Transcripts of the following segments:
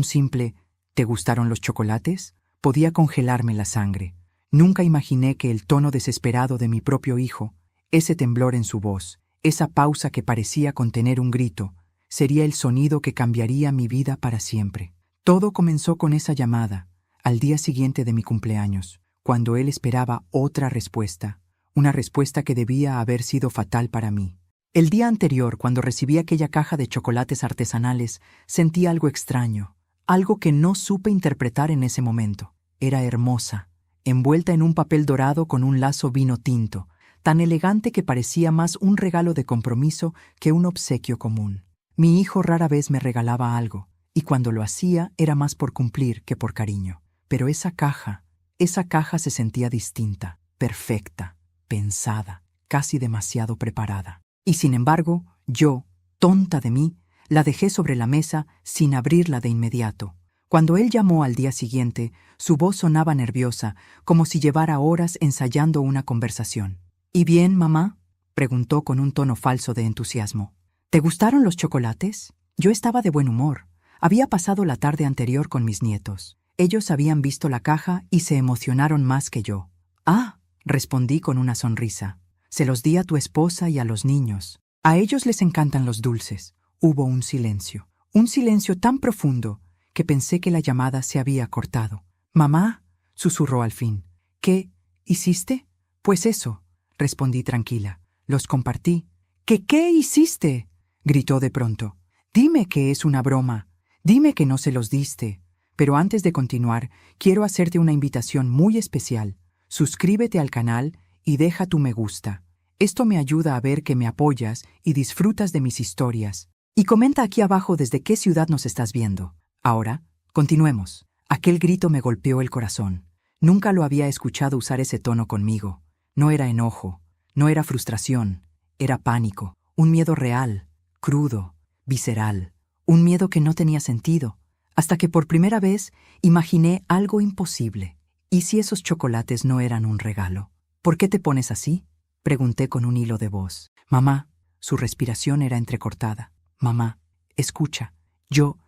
Un simple «¿te gustaron los chocolates?» podía congelarme la sangre. Nunca imaginé que el tono desesperado de mi propio hijo, ese temblor en su voz, esa pausa que parecía contener un grito, sería el sonido que cambiaría mi vida para siempre. Todo comenzó con esa llamada, al día siguiente de mi cumpleaños, cuando él esperaba otra respuesta, una respuesta que debía haber sido fatal para mí. El día anterior, cuando recibí aquella caja de chocolates artesanales, sentí algo extraño, algo que no supe interpretar en ese momento. Era hermosa, envuelta en un papel dorado con un lazo vino tinto, tan elegante que parecía más un regalo de compromiso que un obsequio común. Mi hijo rara vez me regalaba algo, y cuando lo hacía era más por cumplir que por cariño. Pero esa caja se sentía distinta, perfecta, pensada, casi demasiado preparada. Y sin embargo, yo, tonta de mí, la dejé sobre la mesa sin abrirla de inmediato. Cuando él llamó al día siguiente, su voz sonaba nerviosa, como si llevara horas ensayando una conversación. «¿Y bien, mamá?», preguntó con un tono falso de entusiasmo. «¿Te gustaron los chocolates?». Yo estaba de buen humor. Había pasado la tarde anterior con mis nietos. Ellos habían visto la caja y se emocionaron más que yo. «Ah», respondí con una sonrisa. «Se los di a tu esposa y a los niños. A ellos les encantan los dulces». Hubo un silencio tan profundo que pensé que la llamada se había cortado. «Mamá», susurró al fin. «¿Qué hiciste?». «Pues eso», respondí tranquila. «Los compartí». ¿Qué hiciste?», gritó de pronto. «Dime que es una broma. Dime que no se los diste». Pero antes de continuar, quiero hacerte una invitación muy especial. Suscríbete al canal y deja tu me gusta. Esto me ayuda a ver que me apoyas y disfrutas de mis historias. Y comenta aquí abajo desde qué ciudad nos estás viendo. Ahora, continuemos. Aquel grito me golpeó el corazón. Nunca lo había escuchado usar ese tono conmigo. No era enojo, no era frustración, era pánico. Un miedo real, crudo, visceral. Un miedo que no tenía sentido. Hasta que por primera vez imaginé algo imposible. ¿Y si esos chocolates no eran un regalo? «¿Por qué te pones así?», pregunté con un hilo de voz. «Mamá», su respiración era entrecortada. «Mamá, escucha. Yo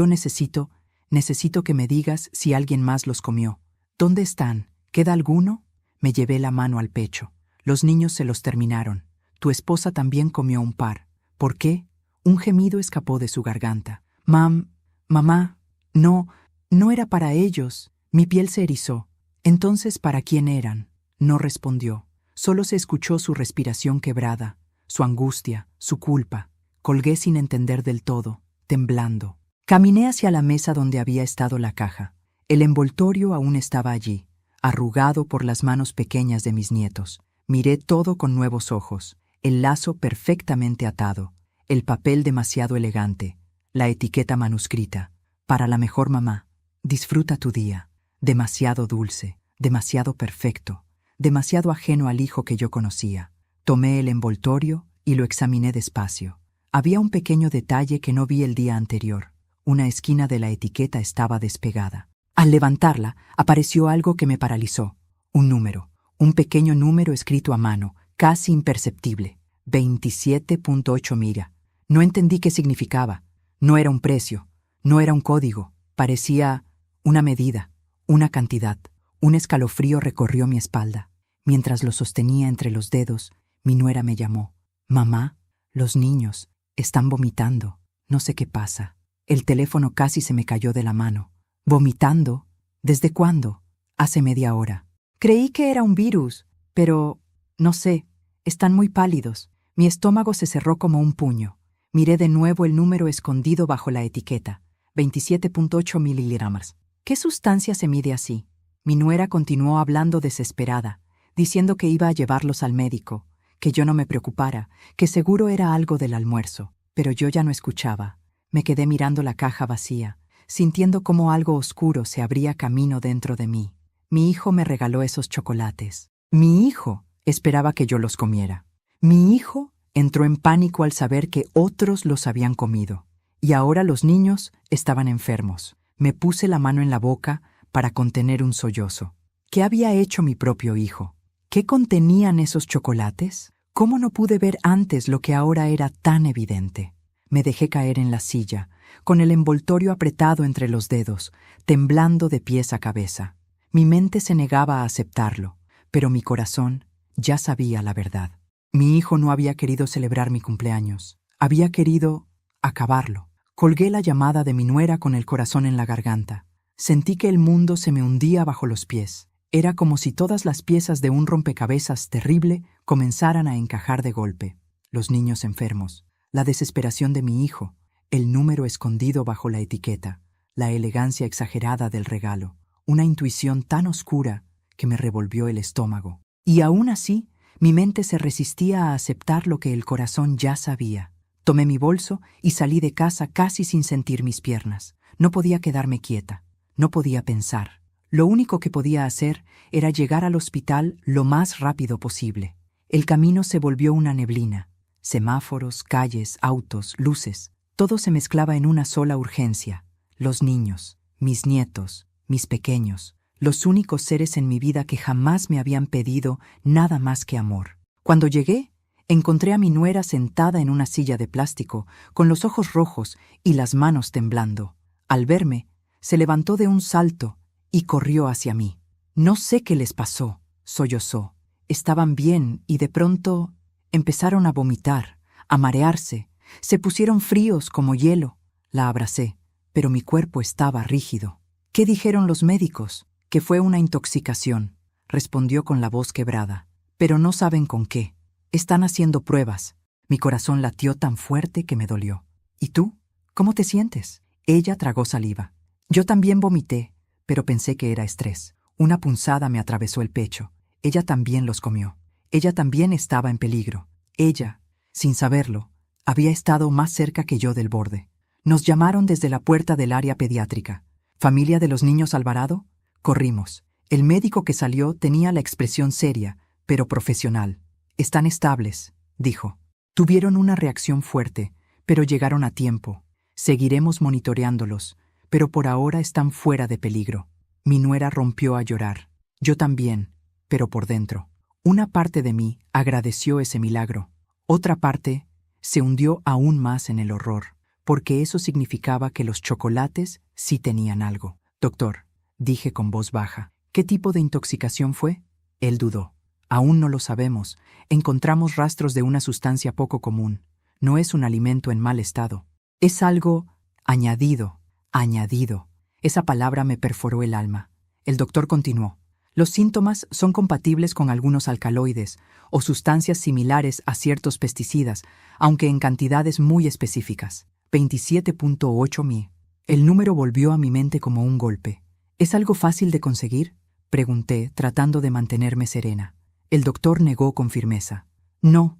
necesito que me digas si alguien más los comió. ¿Dónde están? ¿Queda alguno?». Me llevé la mano al pecho. «Los niños se los terminaron. Tu esposa también comió un par». «¿Por qué?». Un gemido escapó de su garganta. «Mamá, no era para ellos». Mi piel se erizó. «Entonces, ¿para quién eran?». No respondió. Solo se escuchó su respiración quebrada, su angustia, su culpa. Colgué sin entender del todo, temblando. Caminé hacia la mesa donde había estado la caja. El envoltorio aún estaba allí, arrugado por las manos pequeñas de mis nietos. Miré todo con nuevos ojos. El lazo perfectamente atado, el papel demasiado elegante, la etiqueta manuscrita. «Para la mejor mamá. Disfruta tu día». Demasiado dulce, demasiado perfecto, demasiado ajeno al hijo que yo conocía. Tomé el envoltorio y lo examiné despacio. Había un pequeño detalle que no vi el día anterior. Una esquina de la etiqueta estaba despegada. Al levantarla, apareció algo que me paralizó. Un número, un pequeño número escrito a mano, casi imperceptible. 27.8 mira. No entendí qué significaba. No era un precio, no era un código. Parecía una medida, una cantidad. Un escalofrío recorrió mi espalda. Mientras lo sostenía entre los dedos, mi nuera me llamó. «Mamá, los niños están vomitando. No sé qué pasa». El teléfono casi se me cayó de la mano. «¿Vomitando? ¿Desde cuándo?». «Hace media hora». Creí que era un virus, pero no sé, están muy pálidos. Mi estómago se cerró como un puño. Miré de nuevo el número escondido bajo la etiqueta. 27.8 miligramos. ¿Qué sustancia se mide así? Mi nuera continuó hablando desesperada, diciendo que iba a llevarlos al médico, que yo no me preocupara, que seguro era algo del almuerzo. Pero yo ya no escuchaba. Me quedé mirando la caja vacía, sintiendo cómo algo oscuro se abría camino dentro de mí. Mi hijo me regaló esos chocolates. Mi hijo esperaba que yo los comiera. Mi hijo entró en pánico al saber que otros los habían comido. Y ahora los niños estaban enfermos. Me puse la mano en la boca para contener un sollozo. ¿Qué había hecho mi propio hijo? ¿Qué contenían esos chocolates? ¿Cómo no pude ver antes lo que ahora era tan evidente? Me dejé caer en la silla, con el envoltorio apretado entre los dedos, temblando de pies a cabeza. Mi mente se negaba a aceptarlo, pero mi corazón ya sabía la verdad. Mi hijo no había querido celebrar mi cumpleaños. Había querido acabarlo. Colgué la llamada de mi nuera con el corazón en la garganta. Sentí que el mundo se me hundía bajo los pies. Era como si todas las piezas de un rompecabezas terrible comenzaran a encajar de golpe. Los niños enfermos, la desesperación de mi hijo, el número escondido bajo la etiqueta, la elegancia exagerada del regalo, una intuición tan oscura que me revolvió el estómago. Y aún así, mi mente se resistía a aceptar lo que el corazón ya sabía. Tomé mi bolso y salí de casa casi sin sentir mis piernas. No podía quedarme quieta, no podía pensar. Lo único que podía hacer era llegar al hospital lo más rápido posible. El camino se volvió una neblina. Semáforos, calles, autos, luces. Todo se mezclaba en una sola urgencia. Los niños, mis nietos, mis pequeños, los únicos seres en mi vida que jamás me habían pedido nada más que amor. Cuando llegué, encontré a mi nuera sentada en una silla de plástico, con los ojos rojos y las manos temblando. Al verme, se levantó de un salto y corrió hacia mí. No sé qué les pasó, sollozó. Estaban bien y de pronto empezaron a vomitar, a marearse. Se pusieron fríos como hielo. La abracé, pero mi cuerpo estaba rígido. ¿Qué dijeron los médicos? Que fue una intoxicación, respondió con la voz quebrada. Pero no saben con qué. Están haciendo pruebas. Mi corazón latió tan fuerte que me dolió. ¿Y tú? ¿Cómo te sientes? Ella tragó saliva. Yo también vomité, pero pensé que era estrés. Una punzada me atravesó el pecho. Ella también los comió. Ella también estaba en peligro. Ella, sin saberlo, había estado más cerca que yo del borde. Nos llamaron desde la puerta del área pediátrica. ¿Familia de los niños Alvarado? Corrimos. El médico que salió tenía la expresión seria, pero profesional. Están estables, dijo. Tuvieron una reacción fuerte, pero llegaron a tiempo. Seguiremos monitoreándolos, pero por ahora están fuera de peligro. Mi nuera rompió a llorar. Yo también, pero por dentro. Una parte de mí agradeció ese milagro. Otra parte se hundió aún más en el horror, porque eso significaba que los chocolates sí tenían algo. Doctor, dije con voz baja, ¿qué tipo de intoxicación fue? Él dudó. Aún no lo sabemos. Encontramos rastros de una sustancia poco común. No es un alimento en mal estado. Es algo añadido. Esa palabra me perforó el alma. El doctor continuó. Los síntomas son compatibles con algunos alcaloides o sustancias similares a ciertos pesticidas, aunque en cantidades muy específicas. 27.8 mg. El número volvió a mi mente como un golpe. ¿Es algo fácil de conseguir? Pregunté, tratando de mantenerme serena. El doctor negó con firmeza. No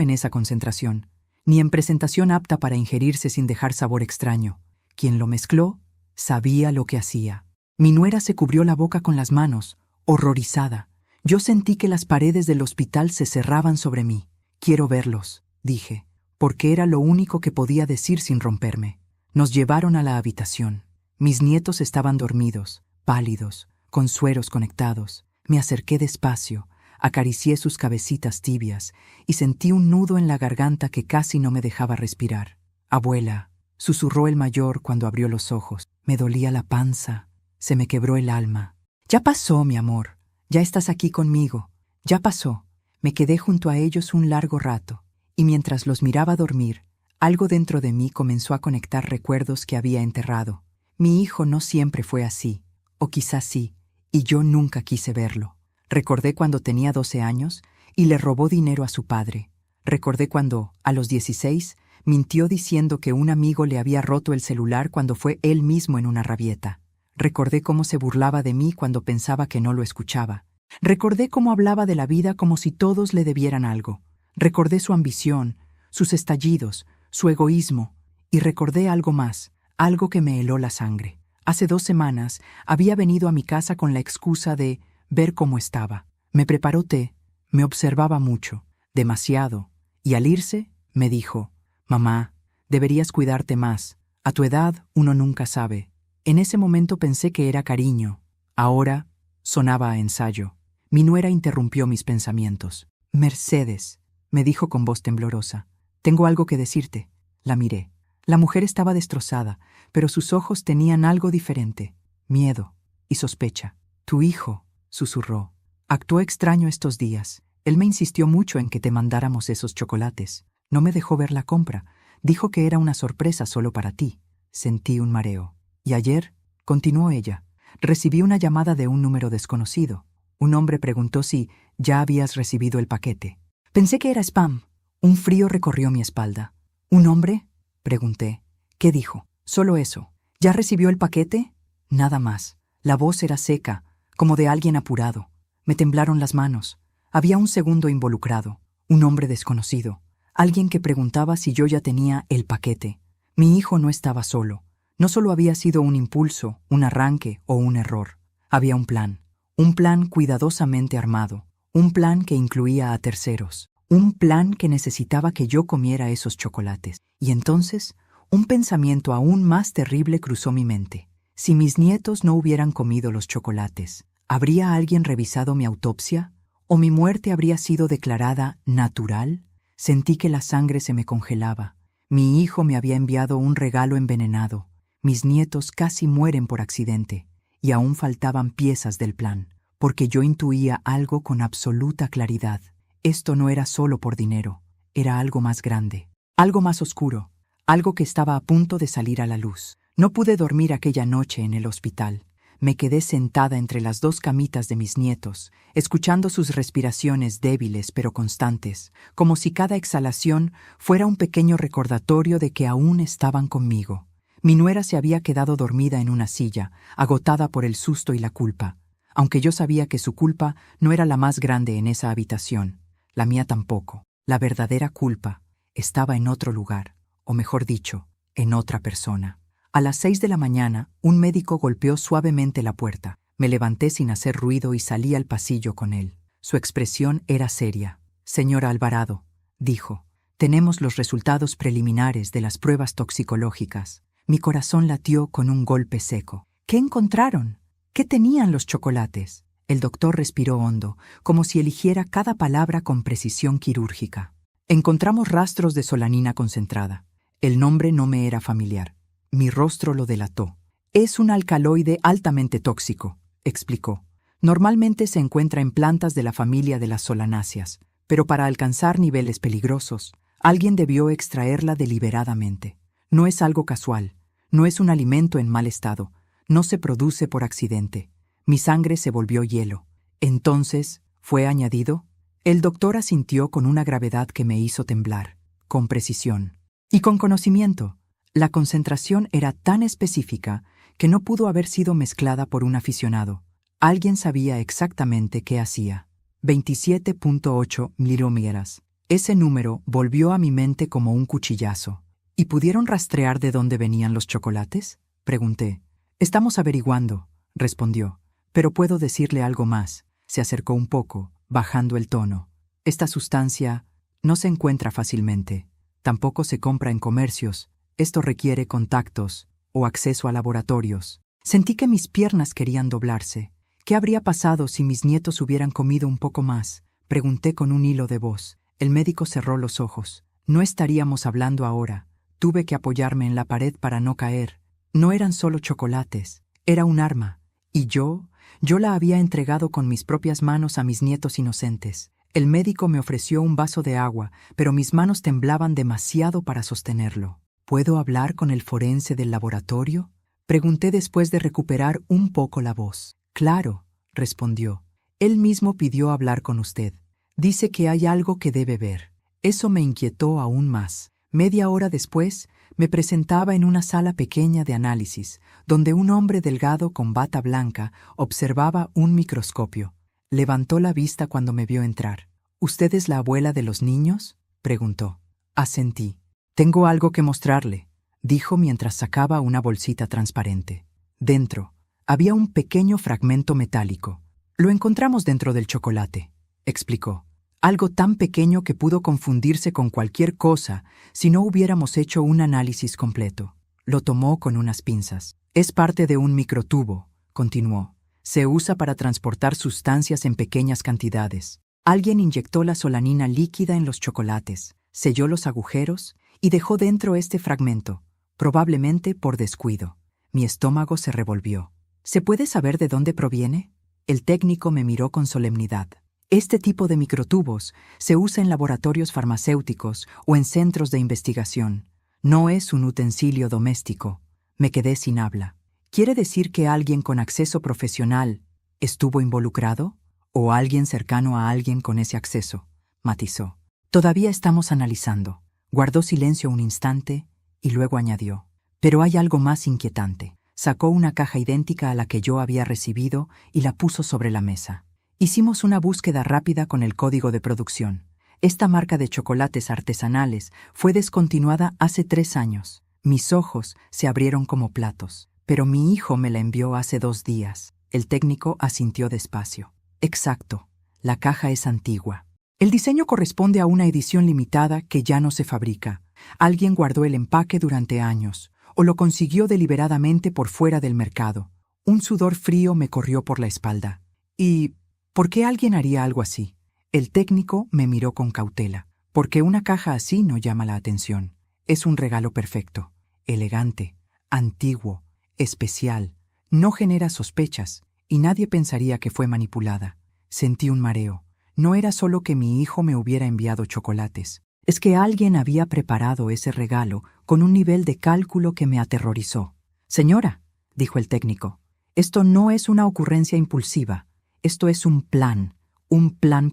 en esa concentración, ni en presentación apta para ingerirse sin dejar sabor extraño. Quien lo mezcló sabía lo que hacía. Mi nuera se cubrió la boca con las manos, horrorizada. Yo sentí que las paredes del hospital se cerraban sobre mí. Quiero verlos, dije, porque era lo único que podía decir sin romperme. Nos llevaron a la habitación. Mis nietos estaban dormidos, pálidos, con sueros conectados. Me acerqué despacio, acaricié sus cabecitas tibias y sentí un nudo en la garganta que casi no me dejaba respirar. Abuela, susurró el mayor cuando abrió los ojos. Me dolía la panza, se me quebró el alma. Ya pasó, mi amor, ya estás aquí conmigo. Ya pasó. Me quedé junto a ellos un largo rato, y mientras los miraba dormir, algo dentro de mí comenzó a conectar recuerdos que había enterrado. Mi hijo no siempre fue así, o quizás sí, y yo nunca quise verlo. Recordé cuando tenía 12 años y le robó dinero a su padre. Recordé cuando, a los 16, mintió diciendo que un amigo le había roto el celular cuando fue él mismo en una rabieta. Recordé cómo se burlaba de mí cuando pensaba que no lo escuchaba. Recordé cómo hablaba de la vida como si todos le debieran algo. Recordé su ambición, sus estallidos, su egoísmo, y recordé algo más, algo que me heló la sangre. Hace 2 semanas había venido a mi casa con la excusa de ver cómo estaba. Me preparó té, me observaba mucho, demasiado, y al irse me dijo, «Mamá, deberías cuidarte más. A tu edad uno nunca sabe». En ese momento pensé que era cariño. Ahora sonaba a ensayo. Mi nuera interrumpió mis pensamientos. «Mercedes», me dijo con voz temblorosa, «tengo algo que decirte». La miré. La mujer estaba destrozada, pero sus ojos tenían algo diferente: miedo y sospecha. Tu hijo, susurró, actuó extraño estos días. Él me insistió mucho en que te mandáramos esos chocolates. No me dejó ver la compra. Dijo que era una sorpresa solo para ti. Sentí un mareo. Y ayer, continuó ella, recibí una llamada de un número desconocido. Un hombre preguntó si ya habías recibido el paquete. Pensé que era spam. Un frío recorrió mi espalda. ¿Un hombre?, pregunté. ¿Qué dijo? Solo eso. ¿Ya recibió el paquete? Nada más. La voz era seca, como de alguien apurado. Me temblaron las manos. Había un segundo involucrado. Un hombre desconocido. Alguien que preguntaba si yo ya tenía el paquete. Mi hijo no estaba solo. No solo había sido un impulso, un arranque o un error. Había un plan. Un plan cuidadosamente armado. Un plan que incluía a terceros. Un plan que necesitaba que yo comiera esos chocolates. Y entonces, un pensamiento aún más terrible cruzó mi mente. Si mis nietos no hubieran comido los chocolates, ¿habría alguien revisado mi autopsia? ¿O mi muerte habría sido declarada natural? Sentí que la sangre se me congelaba. Mi hijo me había enviado un regalo envenenado. Mis nietos casi mueren por accidente. Y aún faltaban piezas del plan, porque yo intuía algo con absoluta claridad. Esto no era solo por dinero, era algo más grande, algo más oscuro, algo que estaba a punto de salir a la luz. No pude dormir aquella noche en el hospital. Me quedé sentada entre las dos camitas de mis nietos, escuchando sus respiraciones débiles pero constantes, como si cada exhalación fuera un pequeño recordatorio de que aún estaban conmigo. Mi nuera se había quedado dormida en una silla, agotada por el susto y la culpa, aunque yo sabía que su culpa no era la más grande en esa habitación. La mía tampoco. La verdadera culpa estaba en otro lugar, o mejor dicho, en otra persona. A las 6 de la mañana, un médico golpeó suavemente la puerta. Me levanté sin hacer ruido y salí al pasillo con él. Su expresión era seria. «Señora Alvarado», dijo, «tenemos los resultados preliminares de las pruebas toxicológicas». Mi corazón latió con un golpe seco. ¿Qué encontraron? ¿Qué tenían los chocolates? El doctor respiró hondo, como si eligiera cada palabra con precisión quirúrgica. Encontramos rastros de solanina concentrada. El nombre no me era familiar. Mi rostro lo delató. Es un alcaloide altamente tóxico, explicó. Normalmente se encuentra en plantas de la familia de las solanáceas, pero para alcanzar niveles peligrosos, alguien debió extraerla deliberadamente. No es algo casual, no es un alimento en mal estado, no se produce por accidente. Mi sangre se volvió hielo. Entonces, ¿fue añadido? El doctor asintió con una gravedad que me hizo temblar, con precisión y con conocimiento. La concentración era tan específica que no pudo haber sido mezclada por un aficionado. Alguien sabía exactamente qué hacía. 27.8 milímetros. Ese número volvió a mi mente como un cuchillazo. ¿Y pudieron rastrear de dónde venían los chocolates?, pregunté. Estamos averiguando, respondió. Pero puedo decirle algo más. Se acercó un poco, bajando el tono. Esta sustancia no se encuentra fácilmente. Tampoco se compra en comercios. Esto requiere contactos o acceso a laboratorios. Sentí que mis piernas querían doblarse. ¿Qué habría pasado si mis nietos hubieran comido un poco más?, pregunté con un hilo de voz. El médico cerró los ojos. No estaríamos hablando ahora. Tuve que apoyarme en la pared para no caer. No eran solo chocolates. Era un arma. Y yo la había entregado con mis propias manos a mis nietos inocentes. El médico me ofreció un vaso de agua, pero mis manos temblaban demasiado para sostenerlo. ¿Puedo hablar con el forense del laboratorio?, pregunté después de recuperar un poco la voz. Claro, respondió. Él mismo pidió hablar con usted. Dice que hay algo que debe ver. Eso me inquietó aún más. Media hora después, me presentaba en una sala pequeña de análisis, donde un hombre delgado con bata blanca observaba un microscopio. Levantó la vista cuando me vio entrar. ¿Usted es la abuela de los niños?, preguntó. Asentí. Tengo algo que mostrarle, dijo mientras sacaba una bolsita transparente. Dentro había un pequeño fragmento metálico. Lo encontramos dentro del chocolate, explicó. Algo tan pequeño que pudo confundirse con cualquier cosa si no hubiéramos hecho un análisis completo. Lo tomó con unas pinzas. Es parte de un microtubo, continuó. Se usa para transportar sustancias en pequeñas cantidades. Alguien inyectó la solanina líquida en los chocolates, selló los agujeros y dejó dentro este fragmento. probablemente por descuido. Mi estómago se revolvió. ¿Se puede saber de dónde proviene? El técnico me miró con solemnidad. Este tipo de microtubos se usa en laboratorios farmacéuticos o en centros de investigación. No es un utensilio doméstico. Me quedé sin habla. ¿Quiere decir que alguien con acceso profesional estuvo involucrado? ¿O alguien cercano a alguien con ese acceso? Matizó. Todavía estamos analizando. Guardó silencio un instante y luego añadió. Pero hay algo más inquietante. Sacó una caja idéntica a la que yo había recibido y la puso sobre la mesa. Hicimos una búsqueda rápida con el código de producción. Esta marca de chocolates artesanales fue descontinuada hace 3 años. Mis ojos se abrieron como platos. Pero mi hijo me la envió hace 2 días. El técnico asintió despacio. Exacto. La caja es antigua. El diseño corresponde a una edición limitada que ya no se fabrica. Alguien guardó el empaque durante años, o lo consiguió deliberadamente por fuera del mercado. Un sudor frío me corrió por la espalda. ¿Y por qué alguien haría algo así? El técnico me miró con cautela. Porque una caja así no llama la atención. Es un regalo perfecto, elegante, antiguo, especial. No genera sospechas, y nadie pensaría que fue manipulada. Sentí un mareo. No era solo que mi hijo me hubiera enviado chocolates. Es que alguien había preparado ese regalo con un nivel de cálculo que me aterrorizó. Señora, dijo el técnico, esto no es una ocurrencia impulsiva. Esto es un plan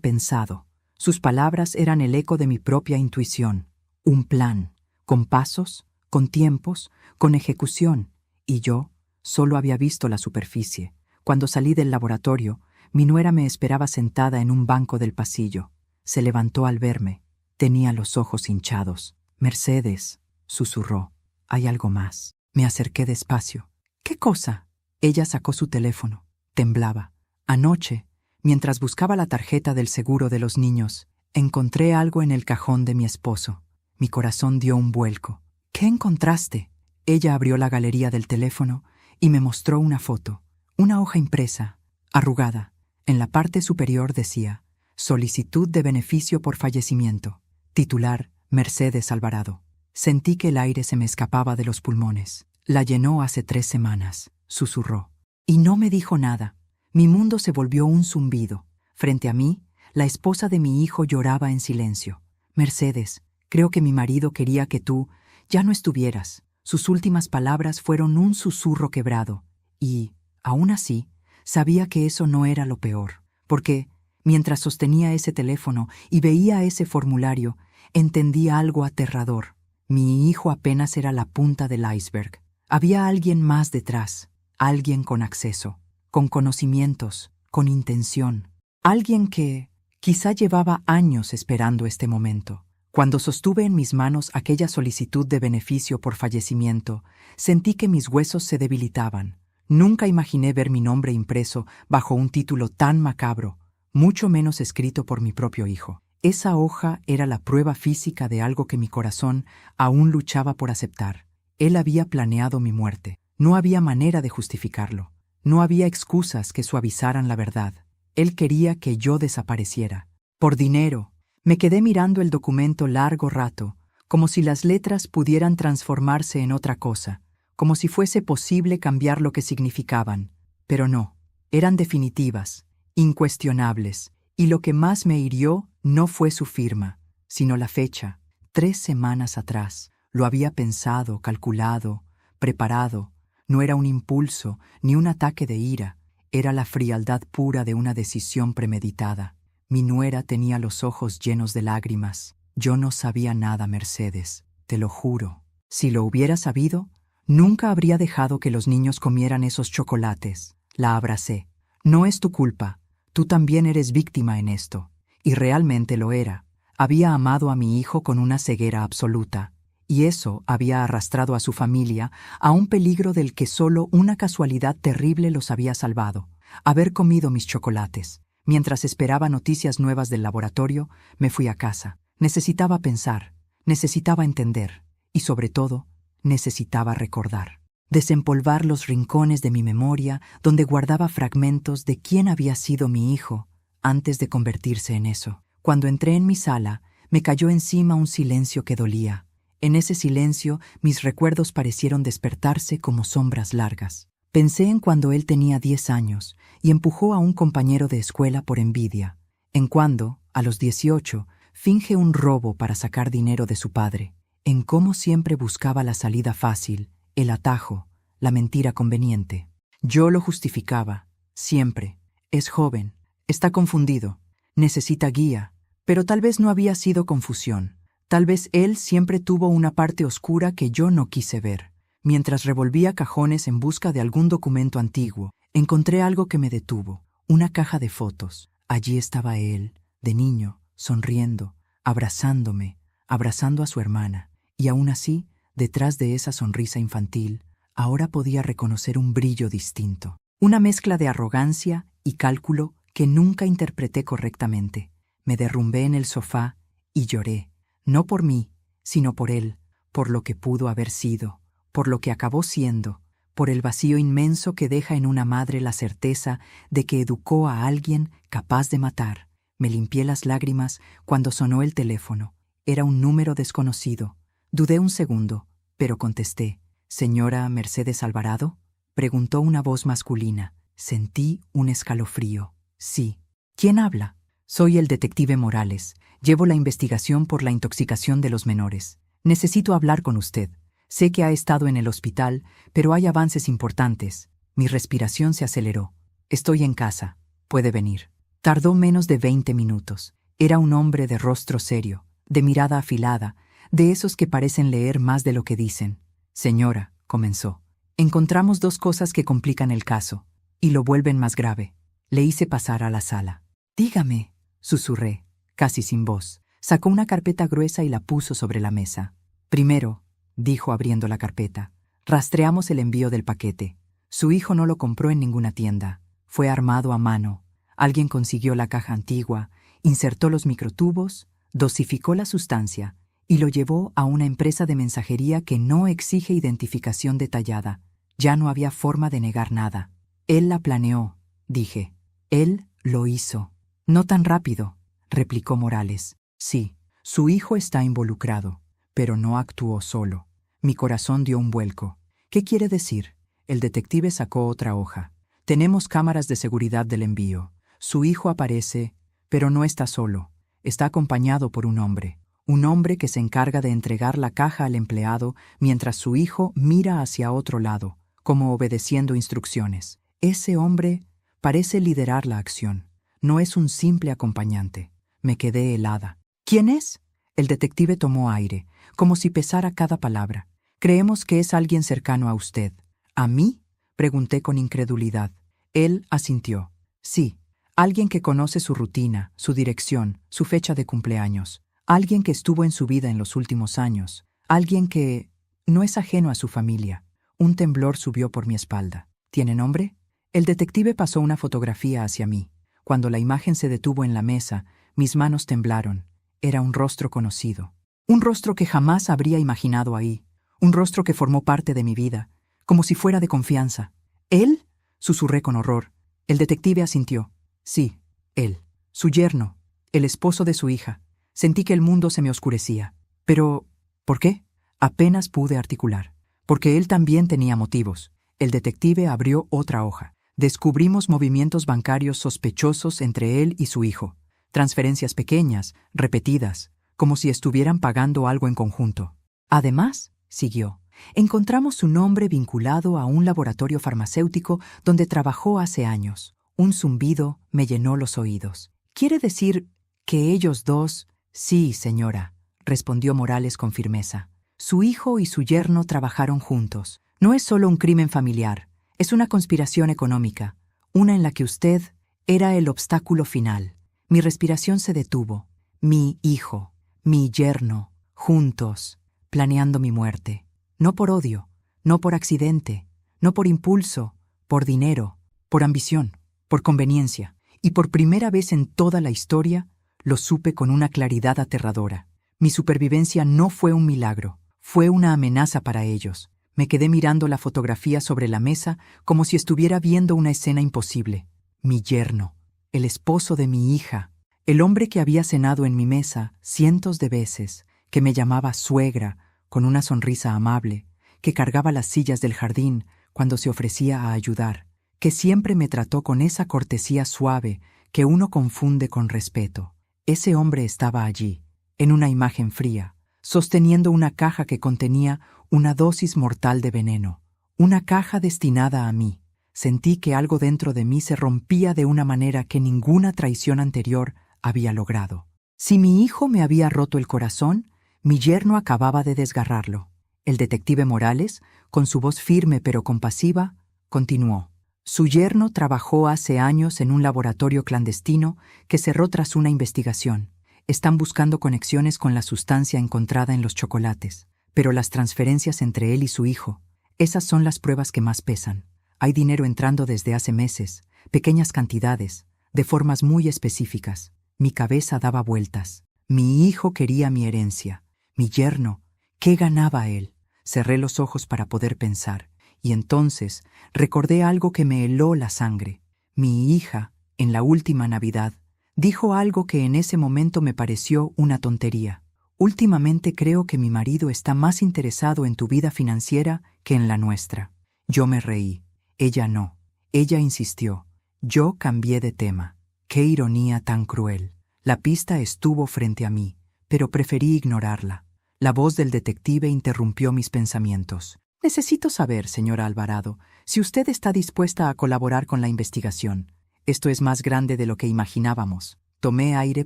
pensado. Sus palabras eran el eco de mi propia intuición. Un plan, con pasos, con tiempos, con ejecución. Y yo solo había visto la superficie. Cuando salí del laboratorio, mi nuera me esperaba sentada en un banco del pasillo. Se levantó al verme. Tenía los ojos hinchados. Mercedes, susurró. Hay algo más. Me acerqué despacio. ¿Qué cosa? Ella sacó su teléfono. Temblaba. Anoche, mientras buscaba la tarjeta del seguro de los niños, encontré algo en el cajón de mi esposo. Mi corazón dio un vuelco. ¿Qué encontraste? Ella abrió la galería del teléfono y me mostró una foto. Una hoja impresa, arrugada. En la parte superior decía, solicitud de beneficio por fallecimiento. Titular, Mercedes Alvarado. Sentí que el aire se me escapaba de los pulmones. La llenó hace 3 semanas, susurró. Y no me dijo nada. Mi mundo se volvió un zumbido. Frente a mí, la esposa de mi hijo lloraba en silencio. Mercedes, creo que mi marido quería que tú ya no estuvieras. Sus últimas palabras fueron un susurro quebrado. Y, aún así, sabía que eso no era lo peor. Porque, mientras sostenía ese teléfono y veía ese formulario, entendí algo aterrador. Mi hijo apenas era la punta del iceberg. Había alguien más detrás, alguien con acceso, con conocimientos, con intención. Alguien que quizá llevaba años esperando este momento. Cuando sostuve en mis manos aquella solicitud de beneficio por fallecimiento, sentí que mis huesos se debilitaban. Nunca imaginé ver mi nombre impreso bajo un título tan macabro, mucho menos escrito por mi propio hijo. Esa hoja era la prueba física de algo que mi corazón aún luchaba por aceptar. Él había planeado mi muerte. No había manera de justificarlo. No había excusas que suavizaran la verdad. Él quería que yo desapareciera. Por dinero. Me quedé mirando el documento largo rato, como si las letras pudieran transformarse en otra cosa, como si fuese posible cambiar lo que significaban. Pero no. Eran definitivas, incuestionables, y lo que más me hirió no fue su firma, sino la fecha. 3 semanas atrás. Lo había pensado, calculado, preparado. No era un impulso, ni un ataque de ira. Era la frialdad pura de una decisión premeditada. Mi nuera tenía los ojos llenos de lágrimas. Yo no sabía nada, Mercedes, te lo juro. Si lo hubiera sabido, nunca habría dejado que los niños comieran esos chocolates. La abracé. No es tu culpa. Tú también eres víctima en esto. Y realmente lo era. Había amado a mi hijo con una ceguera absoluta. Y eso había arrastrado a su familia a un peligro del que solo una casualidad terrible los había salvado. Haber comido mis chocolates. Mientras esperaba noticias nuevas del laboratorio, me fui a casa. Necesitaba pensar, necesitaba entender y, sobre todo, necesitaba recordar. Desempolvar los rincones de mi memoria donde guardaba fragmentos de quién había sido mi hijo antes de convertirse en eso. Cuando entré en mi sala, me cayó encima un silencio que dolía. En ese silencio, mis recuerdos parecieron despertarse como sombras largas. Pensé en cuando él tenía 10 años y empujó a un compañero de escuela por envidia. En cuando, a los 18, finge un robo para sacar dinero de su padre. En cómo siempre buscaba la salida fácil, el atajo, la mentira conveniente. Yo lo justificaba, siempre. Es joven, está confundido, necesita guía, pero tal vez no había sido confusión. Tal vez él siempre tuvo una parte oscura que yo no quise ver. Mientras revolvía cajones en busca de algún documento antiguo, encontré algo que me detuvo, una caja de fotos. Allí estaba él, de niño, sonriendo, abrazándome, abrazando a su hermana. Y aún así, detrás de esa sonrisa infantil, ahora podía reconocer un brillo distinto. Una mezcla de arrogancia y cálculo que nunca interpreté correctamente. Me derrumbé en el sofá y lloré, no por mí, sino por él, por lo que pudo haber sido, por lo que acabó siendo, por el vacío inmenso que deja en una madre la certeza de que educó a alguien capaz de matar. Me limpié las lágrimas cuando sonó el teléfono. Era un número desconocido. Dudé un segundo, pero contesté. «¿Señora Mercedes Alvarado?», preguntó una voz masculina. Sentí un escalofrío. «Sí». «¿Quién habla?». «Soy el detective Morales. Llevo la investigación por la intoxicación de los menores. Necesito hablar con usted. Sé que ha estado en el hospital, pero hay avances importantes». Mi respiración se aceleró. «Estoy en casa. Puede venir». Tardó menos de 20 minutos. Era un hombre de rostro serio, de mirada afilada, de esos que parecen leer más de lo que dicen. «Señora», comenzó, «encontramos 2 cosas que complican el caso y lo vuelven más grave». Le hice pasar a la sala. «Dígame», susurré, casi sin voz. Sacó una carpeta gruesa y la puso sobre la mesa. «Primero», dijo abriendo la carpeta, «rastreamos el envío del paquete. Su hijo no lo compró en ninguna tienda. Fue armado a mano. Alguien consiguió la caja antigua, insertó los microtubos, dosificó la sustancia y lo llevó a una empresa de mensajería que no exige identificación detallada. Ya no había forma de negar nada. Él la planeó», dije. «Él lo hizo». «No tan rápido», replicó Morales. «Sí, su hijo está involucrado, pero no actuó solo». Mi corazón dio un vuelco. «¿Qué quiere decir?». El detective sacó otra hoja. «Tenemos cámaras de seguridad del envío. Su hijo aparece, pero no está solo. Está acompañado por un hombre que se encarga de entregar la caja al empleado mientras su hijo mira hacia otro lado, como obedeciendo instrucciones. Ese hombre parece liderar la acción. No es un simple acompañante». Me quedé helada. «¿Quién es?». El detective tomó aire, como si pesara cada palabra. «Creemos que es alguien cercano a usted». «¿A mí?», pregunté con incredulidad. Él asintió. «Sí, alguien que conoce su rutina, su dirección, su fecha de cumpleaños. Alguien que estuvo en su vida en los últimos años. Alguien que no es ajeno a su familia». Un temblor subió por mi espalda. «¿Tiene nombre?». El detective pasó una fotografía hacia mí. Cuando la imagen se detuvo en la mesa, mis manos temblaron. Era un rostro conocido. Un rostro que jamás habría imaginado ahí. Un rostro que formó parte de mi vida, como si fuera de confianza. «¿Él?», susurré con horror. El detective asintió. «Sí, él. Su yerno, el esposo de su hija». Sentí que el mundo se me oscurecía. «Pero, ¿por qué?». Apenas pude articular. «Porque él también tenía motivos». El detective abrió otra hoja. Descubrimos movimientos bancarios sospechosos entre él y su hijo. Transferencias pequeñas, repetidas, como si estuvieran pagando algo en conjunto. «Además», siguió, «encontramos su nombre vinculado a un laboratorio farmacéutico donde trabajó hace años». Un zumbido me llenó los oídos. «¿Quiere decir que ellos dos...». «Sí, señora», respondió Morales con firmeza. «Su hijo y su yerno trabajaron juntos. No es solo un crimen familiar, es una conspiración económica, una en la que usted era el obstáculo final». Mi respiración se detuvo. Mi hijo, mi yerno, juntos, planeando mi muerte. No por odio, no por accidente, no por impulso, por dinero, por ambición, por conveniencia. Y por primera vez en toda la historia, lo supe con una claridad aterradora. Mi supervivencia no fue un milagro, fue una amenaza para ellos. Me quedé mirando la fotografía sobre la mesa como si estuviera viendo una escena imposible. Mi yerno, el esposo de mi hija, el hombre que había cenado en mi mesa cientos de veces, que me llamaba suegra, con una sonrisa amable, que cargaba las sillas del jardín cuando se ofrecía a ayudar, que siempre me trató con esa cortesía suave que uno confunde con respeto. Ese hombre estaba allí, en una imagen fría, sosteniendo una caja que contenía una dosis mortal de veneno, una caja destinada a mí. Sentí que algo dentro de mí se rompía de una manera que ninguna traición anterior había logrado. Si mi hijo me había roto el corazón, mi yerno acababa de desgarrarlo. El detective Morales, con su voz firme pero compasiva, continuó. Su yerno trabajó hace años en un laboratorio clandestino que cerró tras una investigación. Están buscando conexiones con la sustancia encontrada en los chocolates, pero las transferencias entre él y su hijo, esas son las pruebas que más pesan. Hay dinero entrando desde hace meses, pequeñas cantidades, de formas muy específicas. Mi cabeza daba vueltas. Mi hijo quería mi herencia. Mi yerno, ¿qué ganaba él? Cerré los ojos para poder pensar, y entonces recordé algo que me heló la sangre. Mi hija, en la última Navidad, dijo algo que en ese momento me pareció una tontería. Últimamente creo que mi marido está más interesado en tu vida financiera que en la nuestra. Yo me reí. Ella no. Ella insistió. Yo cambié de tema. ¡Qué ironía tan cruel! La pista estuvo frente a mí, pero preferí ignorarla. La voz del detective interrumpió mis pensamientos. Necesito saber, señora Alvarado, si usted está dispuesta a colaborar con la investigación. Esto es más grande de lo que imaginábamos. Tomé aire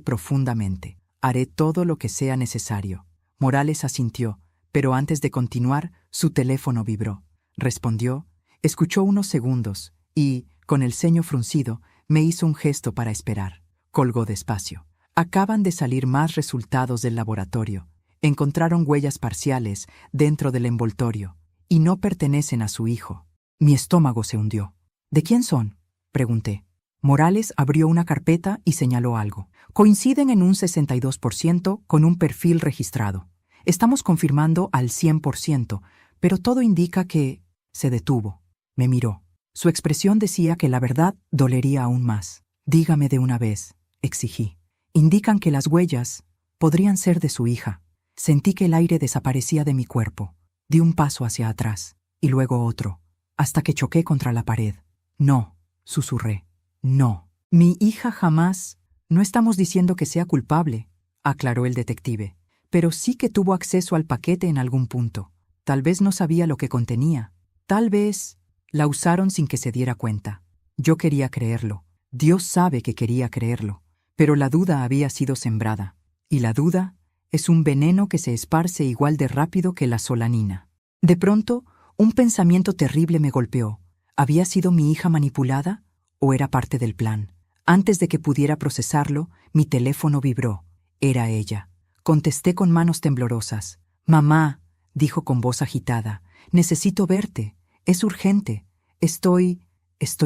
profundamente. Haré todo lo que sea necesario. Morales asintió, pero antes de continuar, su teléfono vibró. Respondió, escuchó unos segundos y, con el ceño fruncido, me hizo un gesto para esperar. Colgó despacio. Acaban de salir más resultados del laboratorio. Encontraron huellas parciales dentro del envoltorio y no pertenecen a su hijo. Mi estómago se hundió. ¿De quién son?, pregunté. Morales abrió una carpeta y señaló algo. Coinciden en un 62% con un perfil registrado. Estamos confirmando al 100%, pero todo indica que... Se detuvo. Me miró. Su expresión decía que la verdad dolería aún más. Dígame de una vez, exigí. Indican que las huellas podrían ser de su hija. Sentí que el aire desaparecía de mi cuerpo. Di un paso hacia atrás, y luego otro, hasta que choqué contra la pared. No, susurré. No. Mi hija jamás... No estamos diciendo que sea culpable, aclaró el detective, pero sí que tuvo acceso al paquete en algún punto. Tal vez no sabía lo que contenía. Tal vez la usaron sin que se diera cuenta. Yo quería creerlo. Dios sabe que quería creerlo. Pero la duda había sido sembrada. Y la duda es un veneno que se esparce igual de rápido que la solanina. De pronto, un pensamiento terrible me golpeó. ¿Había sido mi hija manipulada o era parte del plan? Antes de que pudiera procesarlo, mi teléfono vibró. Era ella. Contesté con manos temblorosas. «Mamá», dijo con voz agitada, «necesito verte. Es urgente. Estoy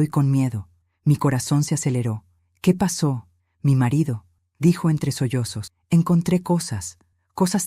con miedo». Mi corazón se aceleró. «¿Qué pasó?» «Mi marido», dijo entre sollozos. «Encontré cosas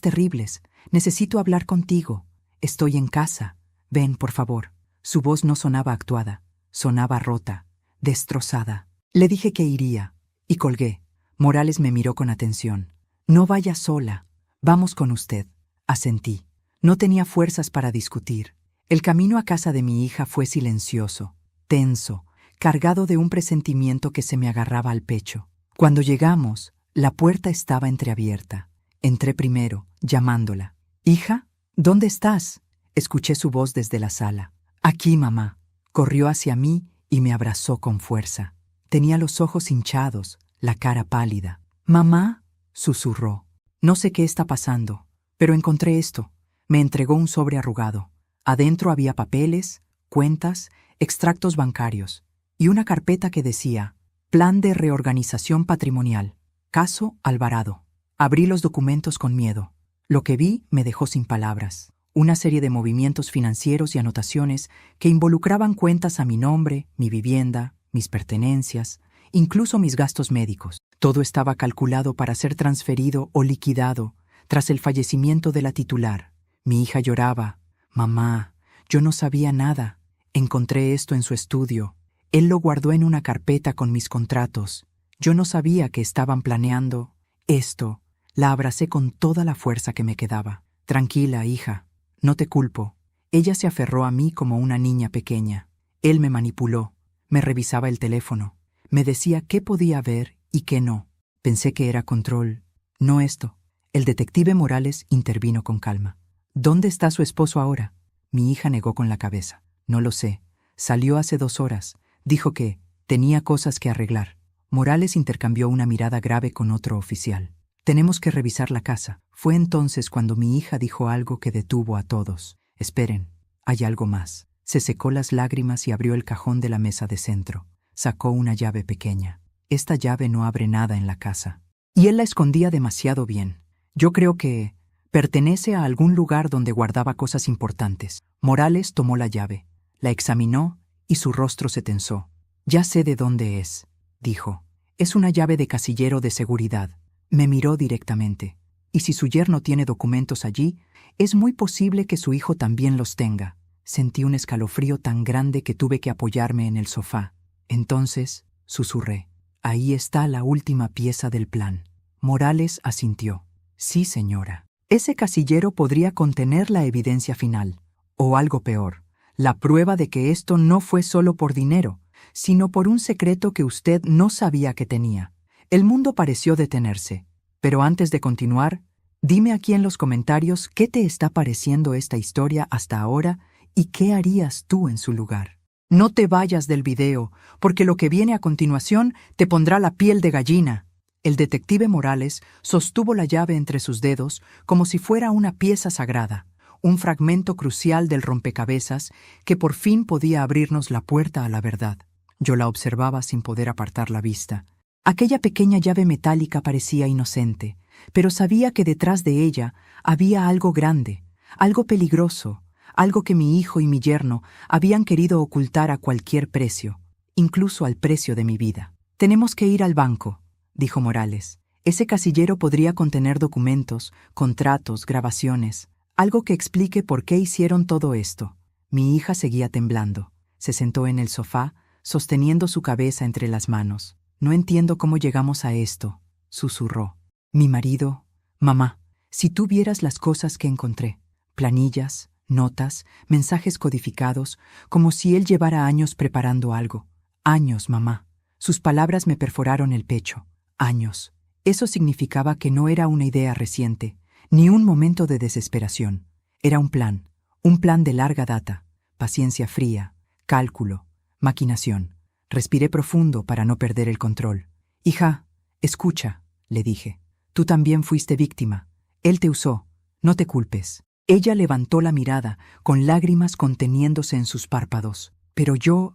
terribles. Necesito hablar contigo. Estoy en casa. Ven, por favor». Su voz no sonaba actuada. Sonaba rota, destrozada. Le dije que iría, y colgué. Morales me miró con atención. «No vaya sola. Vamos con usted», asentí. No tenía fuerzas para discutir. El camino a casa de mi hija fue silencioso, tenso, cargado de un presentimiento que se me agarraba al pecho. Cuando llegamos, la puerta estaba entreabierta. Entré primero, llamándola. «Hija, ¿dónde estás?», escuché su voz desde la sala. «Aquí, mamá». Corrió hacia mí y me abrazó con fuerza. Tenía los ojos hinchados, la cara pálida. «Mamá», susurró. «No sé qué está pasando, pero encontré esto». Me entregó un sobre arrugado. Adentro había papeles, cuentas, extractos bancarios y una carpeta que decía «Plan de reorganización patrimonial. Caso Alvarado». Abrí los documentos con miedo. Lo que vi me dejó sin palabras. Una serie de movimientos financieros y anotaciones que involucraban cuentas a mi nombre, mi vivienda, mis pertenencias, incluso mis gastos médicos. Todo estaba calculado para ser transferido o liquidado tras el fallecimiento de la titular. Mi hija lloraba. «Mamá, yo no sabía nada. Encontré esto en su estudio. Él lo guardó en una carpeta con mis contratos. Yo no sabía que estaban planeando esto». La abracé con toda la fuerza que me quedaba. Tranquila, hija, no te culpo. Ella se aferró a mí como una niña pequeña. Él me manipuló, me revisaba el teléfono, me decía qué podía ver y qué no. Pensé que era control, no esto. El detective Morales intervino con calma. ¿Dónde está su esposo ahora? Mi hija negó con la cabeza. No lo sé. Salió hace 2 horas. Dijo que tenía cosas que arreglar. Morales intercambió una mirada grave con otro oficial. Tenemos que revisar la casa. Fue entonces cuando mi hija dijo algo que detuvo a todos. Esperen, hay algo más. Se secó las lágrimas y abrió el cajón de la mesa de centro. Sacó una llave pequeña. Esta llave no abre nada en la casa. Y él la escondía demasiado bien. Yo creo que pertenece a algún lugar donde guardaba cosas importantes. Morales tomó la llave, la examinó y su rostro se tensó. Ya sé de dónde es, dijo. Es una llave de casillero de seguridad. Me miró directamente. Y si su yerno tiene documentos allí, es muy posible que su hijo también los tenga. Sentí un escalofrío tan grande que tuve que apoyarme en el sofá. Entonces, susurré. Ahí está la última pieza del plan. Morales asintió. Sí, señora. Ese casillero podría contener la evidencia final. O algo peor, la prueba de que esto no fue solo por dinero, sino por un secreto que usted no sabía que tenía. El mundo pareció detenerse. Pero antes de continuar, dime aquí en los comentarios qué te está pareciendo esta historia hasta ahora y qué harías tú en su lugar. No te vayas del video, porque lo que viene a continuación te pondrá la piel de gallina. El detective Morales sostuvo la llave entre sus dedos como si fuera una pieza sagrada, un fragmento crucial del rompecabezas que por fin podía abrirnos la puerta a la verdad. Yo la observaba sin poder apartar la vista. Aquella pequeña llave metálica parecía inocente, pero sabía que detrás de ella había algo grande, algo peligroso, algo que mi hijo y mi yerno habían querido ocultar a cualquier precio, incluso al precio de mi vida. Tenemos que ir al banco, dijo Morales. Ese casillero podría contener documentos, contratos, grabaciones, algo que explique por qué hicieron todo esto. Mi hija seguía temblando. Se sentó en el sofá, sosteniendo su cabeza entre las manos. No entiendo cómo llegamos a esto, susurró. Mi marido, mamá, si tú vieras las cosas que encontré. Planillas, notas, mensajes codificados, como si él llevara años preparando algo. Años, mamá. Sus palabras me perforaron el pecho. Años. Eso significaba que no era una idea reciente, ni un momento de desesperación. Era un plan de larga data, paciencia fría, cálculo, maquinación. Respiré profundo para no perder el control. Hija, escucha, le dije. Tú también fuiste víctima. Él te usó. No te culpes. Ella levantó la mirada, con lágrimas conteniéndose en sus párpados. Pero yo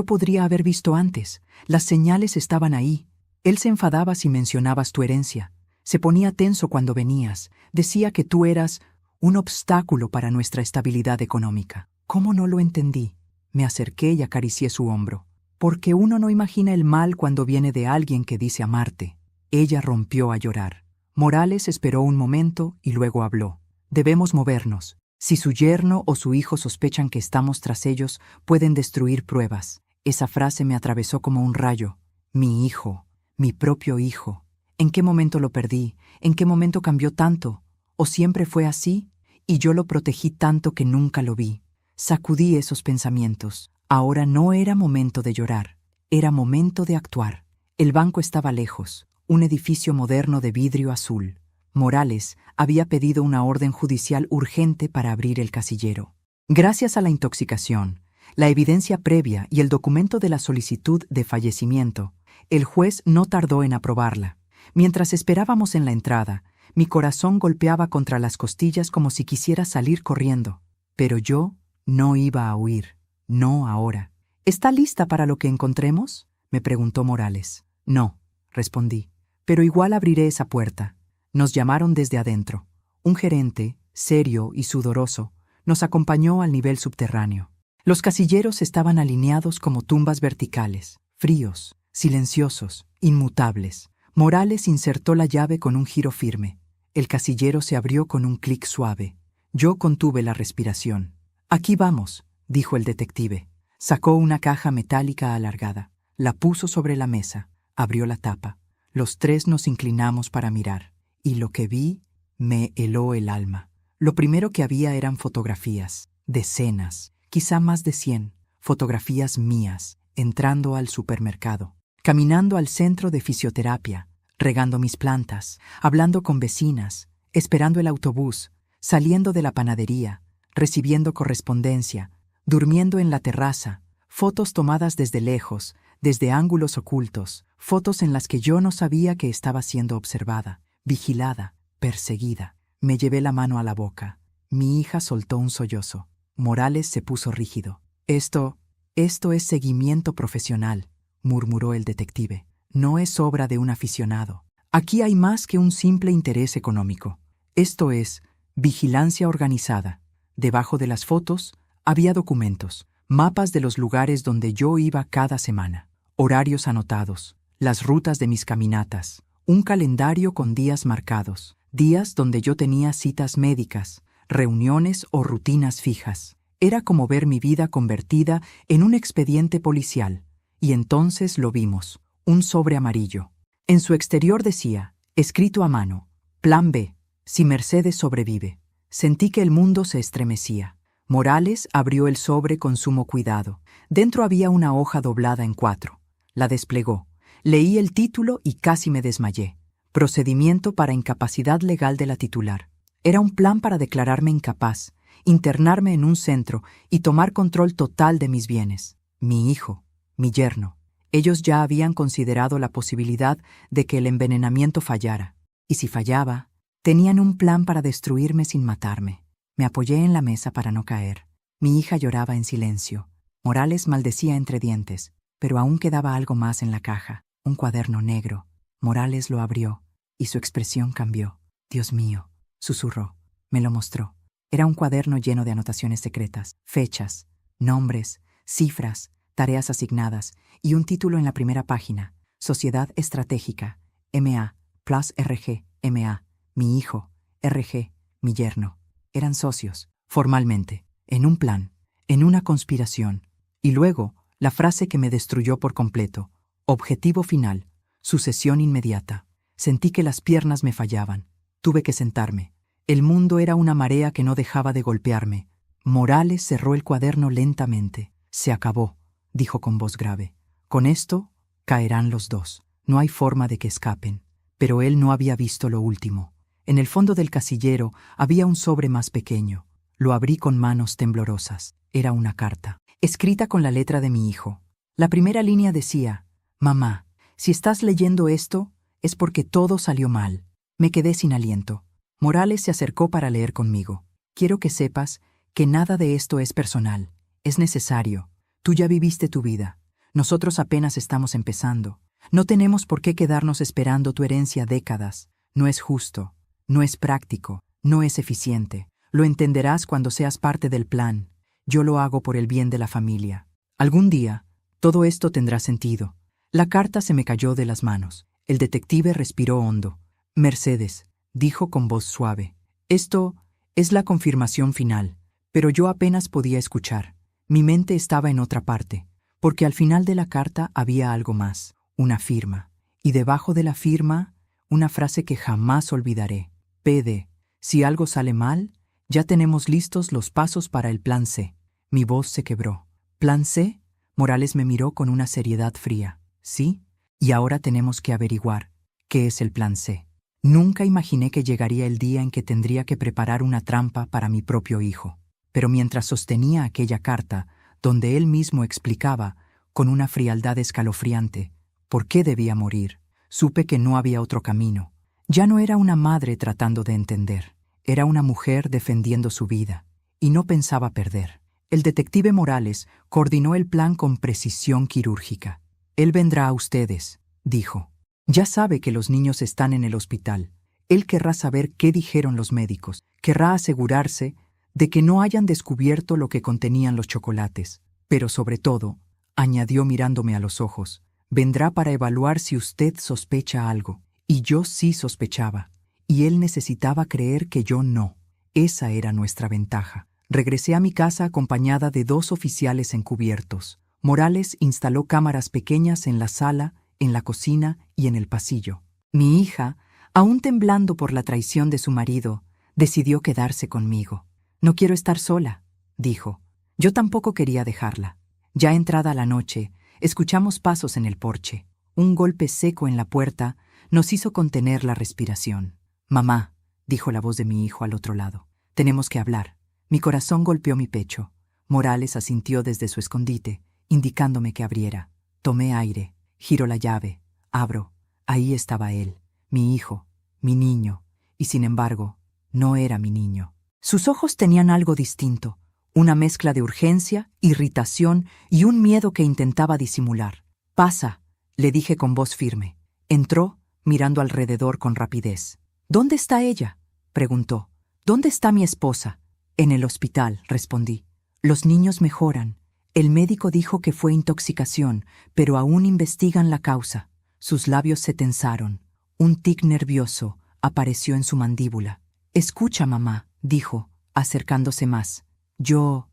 podría haber visto antes. Las señales estaban ahí. Él se enfadaba si mencionabas tu herencia. Se ponía tenso cuando venías. Decía que tú eras un obstáculo para nuestra estabilidad económica. ¿Cómo no lo entendí? Me acerqué y acaricié su hombro. Porque uno no imagina el mal cuando viene de alguien que dice amarte. Ella rompió a llorar. Morales esperó un momento y luego habló. Debemos movernos. Si su yerno o su hijo sospechan que estamos tras ellos, pueden destruir pruebas. Esa frase me atravesó como un rayo. Mi hijo, mi propio hijo. ¿En qué momento lo perdí? ¿En qué momento cambió tanto? ¿O siempre fue así? Y yo lo protegí tanto que nunca lo vi. Sacudí esos pensamientos. Ahora no era momento de llorar, era momento de actuar. El banco estaba lejos, un edificio moderno de vidrio azul. Morales había pedido una orden judicial urgente para abrir el casillero. Gracias a la intoxicación, la evidencia previa y el documento de la solicitud de fallecimiento, el juez no tardó en aprobarla. Mientras esperábamos en la entrada, mi corazón golpeaba contra las costillas como si quisiera salir corriendo. Pero yo no iba a huir. No ahora. ¿Está lista para lo que encontremos? Me preguntó Morales. No, respondí. Pero igual abriré esa puerta. Nos llamaron desde adentro. Un gerente, serio y sudoroso, nos acompañó al nivel subterráneo. Los casilleros estaban alineados como tumbas verticales, fríos, silenciosos, inmutables. Morales insertó la llave con un giro firme. El casillero se abrió con un clic suave. Yo contuve la respiración. Aquí vamos, dijo el detective. Sacó una caja metálica alargada, la puso sobre la mesa, abrió la tapa. Los tres nos inclinamos para mirar, y lo que vi me heló el alma. Lo primero que había eran fotografías, decenas, quizá más de 100, fotografías mías, entrando al supermercado, caminando al centro de fisioterapia, regando mis plantas, hablando con vecinas, esperando el autobús, saliendo de la panadería, recibiendo correspondencia, durmiendo en la terraza, fotos tomadas desde lejos, desde ángulos ocultos, fotos en las que yo no sabía que estaba siendo observada, vigilada, perseguida. Me llevé la mano a la boca. Mi hija soltó un sollozo. Morales se puso rígido. Esto es seguimiento profesional, murmuró el detective. No es obra de un aficionado. Aquí hay más que un simple interés económico. Esto es vigilancia organizada. Debajo de las fotos había documentos, mapas de los lugares donde yo iba cada semana, horarios anotados, las rutas de mis caminatas, un calendario con días marcados, días donde yo tenía citas médicas, reuniones o rutinas fijas. Era como ver mi vida convertida en un expediente policial. Y entonces lo vimos, un sobre amarillo. En su exterior decía, escrito a mano, Plan B, si Mercedes sobrevive. Sentí que el mundo se estremecía. Morales abrió el sobre con sumo cuidado. Dentro había una hoja doblada en 4. La desplegó. Leí el título y casi me desmayé. Procedimiento para incapacidad legal de la titular. Era un plan para declararme incapaz, internarme en un centro y tomar control total de mis bienes. Mi hijo, mi yerno. Ellos ya habían considerado la posibilidad de que el envenenamiento fallara. Y si fallaba, tenían un plan para destruirme sin matarme. Me apoyé en la mesa para no caer. Mi hija lloraba en silencio. Morales maldecía entre dientes, pero aún quedaba algo más en la caja, un cuaderno negro. Morales lo abrió, y su expresión cambió. Dios mío, susurró. Me lo mostró. Era un cuaderno lleno de anotaciones secretas, fechas, nombres, cifras, tareas asignadas, y un título en la primera página. Sociedad Estratégica, M.A., Plus RG, M.A., mi hijo, RG, mi yerno. Eran socios, formalmente, en un plan, en una conspiración. Y luego, la frase que me destruyó por completo. Objetivo final, sucesión inmediata. Sentí que las piernas me fallaban. Tuve que sentarme. El mundo era una marea que no dejaba de golpearme. Morales cerró el cuaderno lentamente. Se acabó, dijo con voz grave. Con esto, caerán los dos. No hay forma de que escapen. Pero él no había visto lo último. En el fondo del casillero había un sobre más pequeño. Lo abrí con manos temblorosas. Era una carta, escrita con la letra de mi hijo. La primera línea decía, Mamá, si estás leyendo esto, es porque todo salió mal. Me quedé sin aliento. Morales se acercó para leer conmigo. Quiero que sepas que nada de esto es personal. Es necesario. Tú ya viviste tu vida. Nosotros apenas estamos empezando. No tenemos por qué quedarnos esperando tu herencia décadas. No es justo. No es práctico. No es eficiente. Lo entenderás cuando seas parte del plan. Yo lo hago por el bien de la familia. Algún día, todo esto tendrá sentido. La carta se me cayó de las manos. El detective respiró hondo. Mercedes, dijo con voz suave. Esto es la confirmación final. Pero yo apenas podía escuchar. Mi mente estaba en otra parte, porque al final de la carta había algo más, una firma. Y debajo de la firma, una frase que jamás olvidaré. PD, si algo sale mal, ya tenemos listos los pasos para el plan C. Mi voz se quebró. ¿Plan C? Morales me miró con una seriedad fría. ¿Sí? Y ahora tenemos que averiguar qué es el plan C. Nunca imaginé que llegaría el día en que tendría que preparar una trampa para mi propio hijo. Pero mientras sostenía aquella carta, donde él mismo explicaba, con una frialdad escalofriante, por qué debía morir, supe que no había otro camino. Ya no era una madre tratando de entender. Era una mujer defendiendo su vida. Y no pensaba perder. El detective Morales coordinó el plan con precisión quirúrgica. Él vendrá a ustedes, dijo. Ya sabe que los niños están en el hospital. Él querrá saber qué dijeron los médicos. Querrá asegurarse de que no hayan descubierto lo que contenían los chocolates. Pero sobre todo, añadió mirándome a los ojos, vendrá para evaluar si usted sospecha algo. Y yo sí sospechaba. Y él necesitaba creer que yo no. Esa era nuestra ventaja. Regresé a mi casa acompañada de 2 oficiales encubiertos. Morales instaló cámaras pequeñas en la sala, en la cocina y en el pasillo. Mi hija, aún temblando por la traición de su marido, Decidió quedarse conmigo. No quiero estar sola, dijo. Yo tampoco quería dejarla. Ya entrada la noche, escuchamos pasos en el porche. Un golpe seco en la puerta nos hizo contener la respiración. Mamá, dijo la voz de mi hijo al otro lado. Tenemos que hablar. Mi corazón golpeó mi pecho. Morales asintió desde su escondite, indicándome que abriera. Tomé aire, giro la llave, abro. Ahí estaba él, mi hijo, mi niño, y sin embargo, no era mi niño. Sus ojos tenían algo distinto, una mezcla de urgencia, irritación y un miedo que intentaba disimular. Pasa, le dije con voz firme. Entró, mirando alrededor con rapidez. ¿Dónde está ella?, preguntó. ¿Dónde está mi esposa? En el hospital, respondí. Los niños mejoran. El médico dijo que fue intoxicación, pero aún investigan la causa. Sus labios se tensaron. Un tic nervioso apareció en su mandíbula. Escucha, mamá, dijo, acercándose más. Yo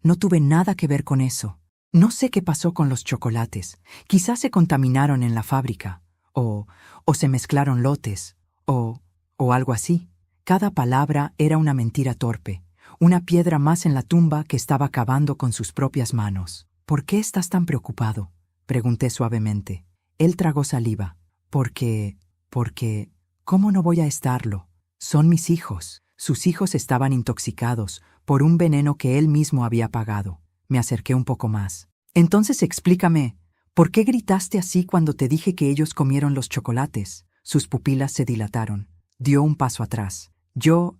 no tuve nada que ver con eso. No sé qué pasó con los chocolates. Quizás se contaminaron en la fábrica. O se mezclaron lotes. O algo así. Cada palabra era una mentira torpe. Una piedra más en la tumba que estaba cavando con sus propias manos. ¿Por qué estás tan preocupado?, pregunté suavemente. Él tragó saliva. Porque, ¿cómo no voy a estarlo? Son mis hijos. Sus hijos estaban intoxicados por un veneno que él mismo había pagado. Me acerqué un poco más. Entonces explícame, ¿por qué gritaste así cuando te dije que ellos comieron los chocolates? Sus pupilas se dilataron. Dio un paso atrás. Yo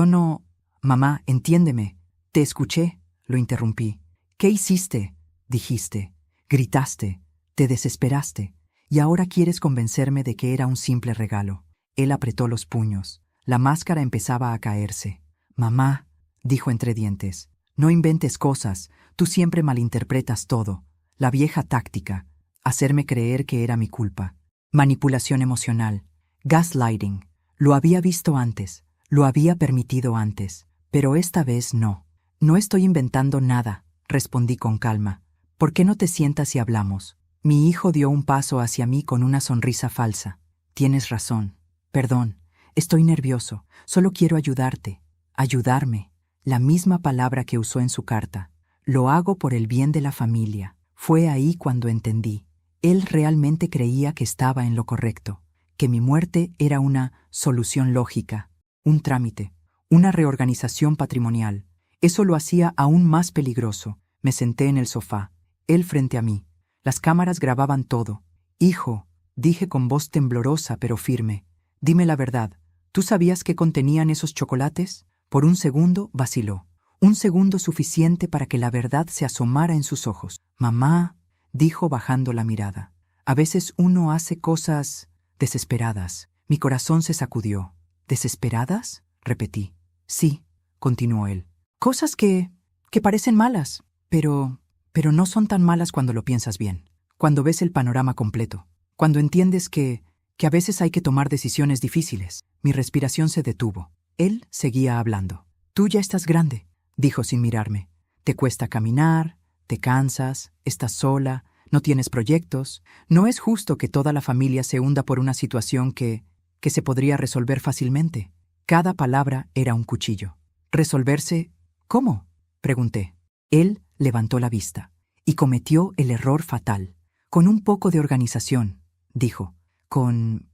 no... Mamá, entiéndeme. Te escuché, lo interrumpí. ¿Qué hiciste? Dijiste. Gritaste. Te desesperaste. Y ahora quieres convencerme de que era un simple regalo. Él apretó los puños. La máscara empezaba a caerse. Mamá, dijo entre dientes, no inventes cosas. Tú siempre malinterpretas todo. La vieja táctica. Hacerme creer que era mi culpa. Manipulación emocional. Gaslighting. Lo había visto antes. Lo había permitido antes. Pero esta vez no. No estoy inventando nada, respondí con calma. ¿Por qué no te sientas y hablamos? Mi hijo dio un paso hacia mí con una sonrisa falsa. Tienes razón. Perdón. Estoy nervioso. Solo quiero ayudarte. Ayudarme. La misma palabra que usó en su carta. Lo hago por el bien de la familia. Fue ahí cuando entendí. Él realmente creía que estaba en lo correcto. Que mi muerte era una solución lógica. Un trámite. Una reorganización patrimonial. Eso lo hacía aún más peligroso. Me senté en el sofá. Él frente a mí. Las cámaras grababan todo. Hijo, dije con voz temblorosa pero firme. Dime la verdad. ¿Tú sabías qué contenían esos chocolates? Por un segundo vaciló. Un segundo suficiente para que la verdad se asomara en sus ojos. Mamá, dijo bajando la mirada. A veces uno hace cosas desesperadas. Mi corazón se sacudió. ¿Desesperadas?, repetí. Sí, continuó él. Cosas que parecen malas, pero no son tan malas cuando lo piensas bien. Cuando ves el panorama completo. Cuando entiendes que a veces hay que tomar decisiones difíciles. Mi respiración se detuvo. Él seguía hablando. Tú ya estás grande, dijo sin mirarme. Te cuesta caminar, te cansas, estás sola, no tienes proyectos. No es justo que toda la familia se hunda por una situación que se podría resolver fácilmente. Cada palabra era un cuchillo. ¿Resolverse? ¿Cómo?, pregunté. Él levantó la vista y cometió el error fatal. Con un poco de organización, dijo. Con